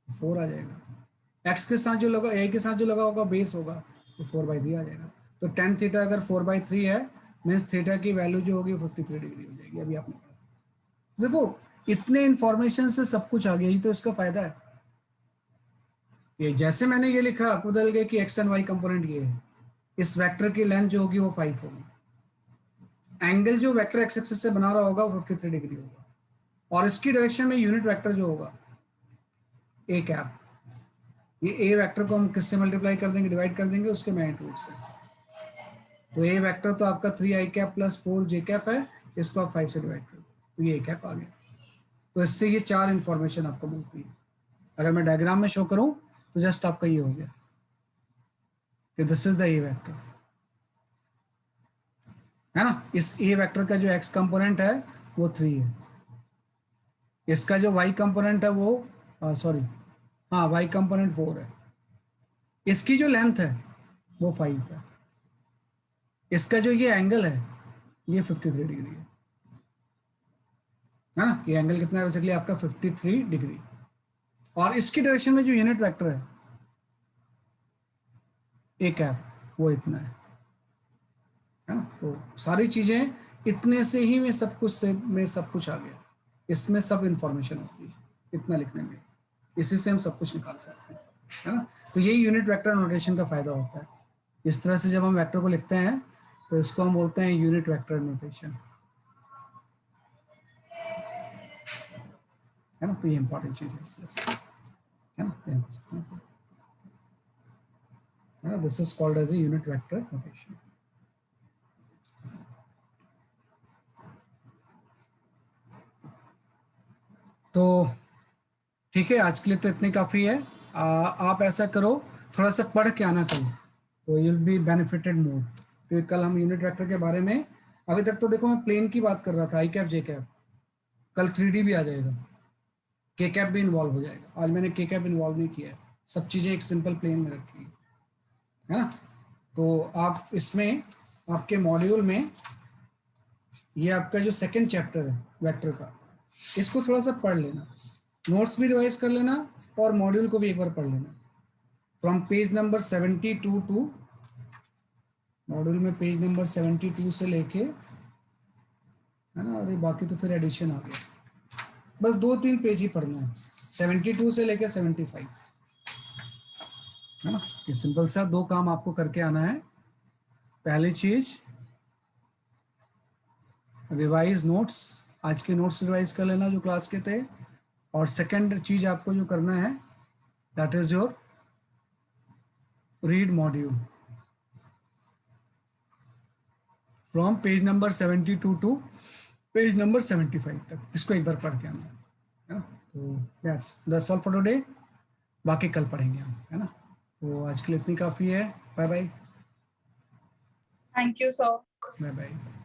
4 आ जाएगा। एक्स के साथ जो लगा, ए के साथ जो लगा होगा बेस होगा, तो 4/3 आ जाएगा। तो tan थीटा अगर 4/3 है, मीन्स थीटा की वैल्यू जो होगी 53 डिग्री हो जाएगी। अभी आपने पढ़ा, देखो इतने इंफॉर्मेशन से सब कुछ आ गया, ही तो इसका फायदा है। ये जैसे मैंने ये लिखा, आपको बदल गया कि एक्स एंड वाई कंपोनेंट ये है, इस वेक्टर की लेंथ जो होगी वो 5 होगी, एंगल जो वेक्टर एक्स एक्सिस से बना रहा होगा वो 53 डिग्री होगा, और इसकी डायरेक्शन में यूनिट वेक्टर जो होगा ए कैप, ये ए वेक्टर को हम किससे मल्टीप्लाई कर देंगे, डिवाइड कर देंगे उसके मैग्नीट्यूड से। तो ए वेक्टर तो आपका 3 आई कैप प्लस 4 जे कैप है, इसको आप 5 से डिवाइड करो तो ये एक कैप आ गया। तो इससे ये 4 इंफॉर्मेशन आपको मिलती है। अगर मैं डायग्राम में शो करूं तो जस्ट आपका ये हो गया कि this is the A vector, है ना। इस ए वेक्टर का जो एक्स कंपोनेंट है वो 3 है, इसका जो वाई कंपोनेंट है वो सॉरी हाँ वाई कंपोनेंट 4 है, इसकी जो लेंथ है वो 5 है, इसका जो ये एंगल है ये 53 डिग्री है ना। ये एंगल कितना है बेसिकली आपका 53 डिग्री। और इसकी डायरेक्शन में जो यूनिट वेक्टर है ए कैप वो इतना है ना। तो सारी चीजें इतने से ही में सब कुछ आ गया, इसमें सब इंफॉर्मेशन होती है इतना लिखने में, इसी से हम सब कुछ निकाल सकते हैं, है ना। तो यही यूनिट वेक्टर नोटेशन का फायदा होता है। इस तरह से जब हम वेक्टर को लिखते हैं तो इसको हम बोलते हैं यूनिट वेक्टर नोटेशन, है ना। तो ये इंपॉर्टेंट चीज है इस तरह से, है ना। This is called as a unit vector notation. तो ठीक है, आज के लिए तो इतनी काफ़ी है। आप ऐसा करो, थोड़ा सा पढ़ के आना कल, तो यूल बी बेनिफिटेड मोर, क्योंकि कल हम यूनिट वेक्टर के बारे में, अभी तक तो देखो मैं प्लेन की बात कर रहा था, आई कैप जे कैप, कल 3D भी आ जाएगा, के कैप भी इन्वॉल्व हो जाएगा। आज मैंने के कैप इन्वॉल्व नहीं किया है, सब चीज़ें एक सिंपल प्लेन में रखी है ना। तो आप इसमें आपके मॉड्यूल में ये आपका जो सेकेंड चैप्टर है वेक्टर का, इसको थोड़ा सा पढ़ लेना, नोट्स भी रिवाइज कर लेना और मॉड्यूल को भी एक बार पढ़ लेना। From page number 72 to, module में पेज नंबर 72 से लेके, है ना, और ये बाकी तो फिर एडिशन आ गया, बस 2-3 पेज ही पढ़ना है, 72 से लेके 75, है ना। ये सिंपल सा 2 काम आपको करके आना है। पहली चीज रिवाइज नोट्स, आज के नोट्स रिवाइज कर लेना जो क्लास के थे। और सेकंड चीज आपको जो करना है that is your read module from page number 72 to page number 75 तक, इसको एक बार पढ़ के आना है ना। तो दैट्स ऑल फॉर टुडे, बाकी कल पढ़ेंगे हम, है ना। तो आज के लिए इतनी काफ़ी है। Bye bye. Thank you, sir. Bye bye.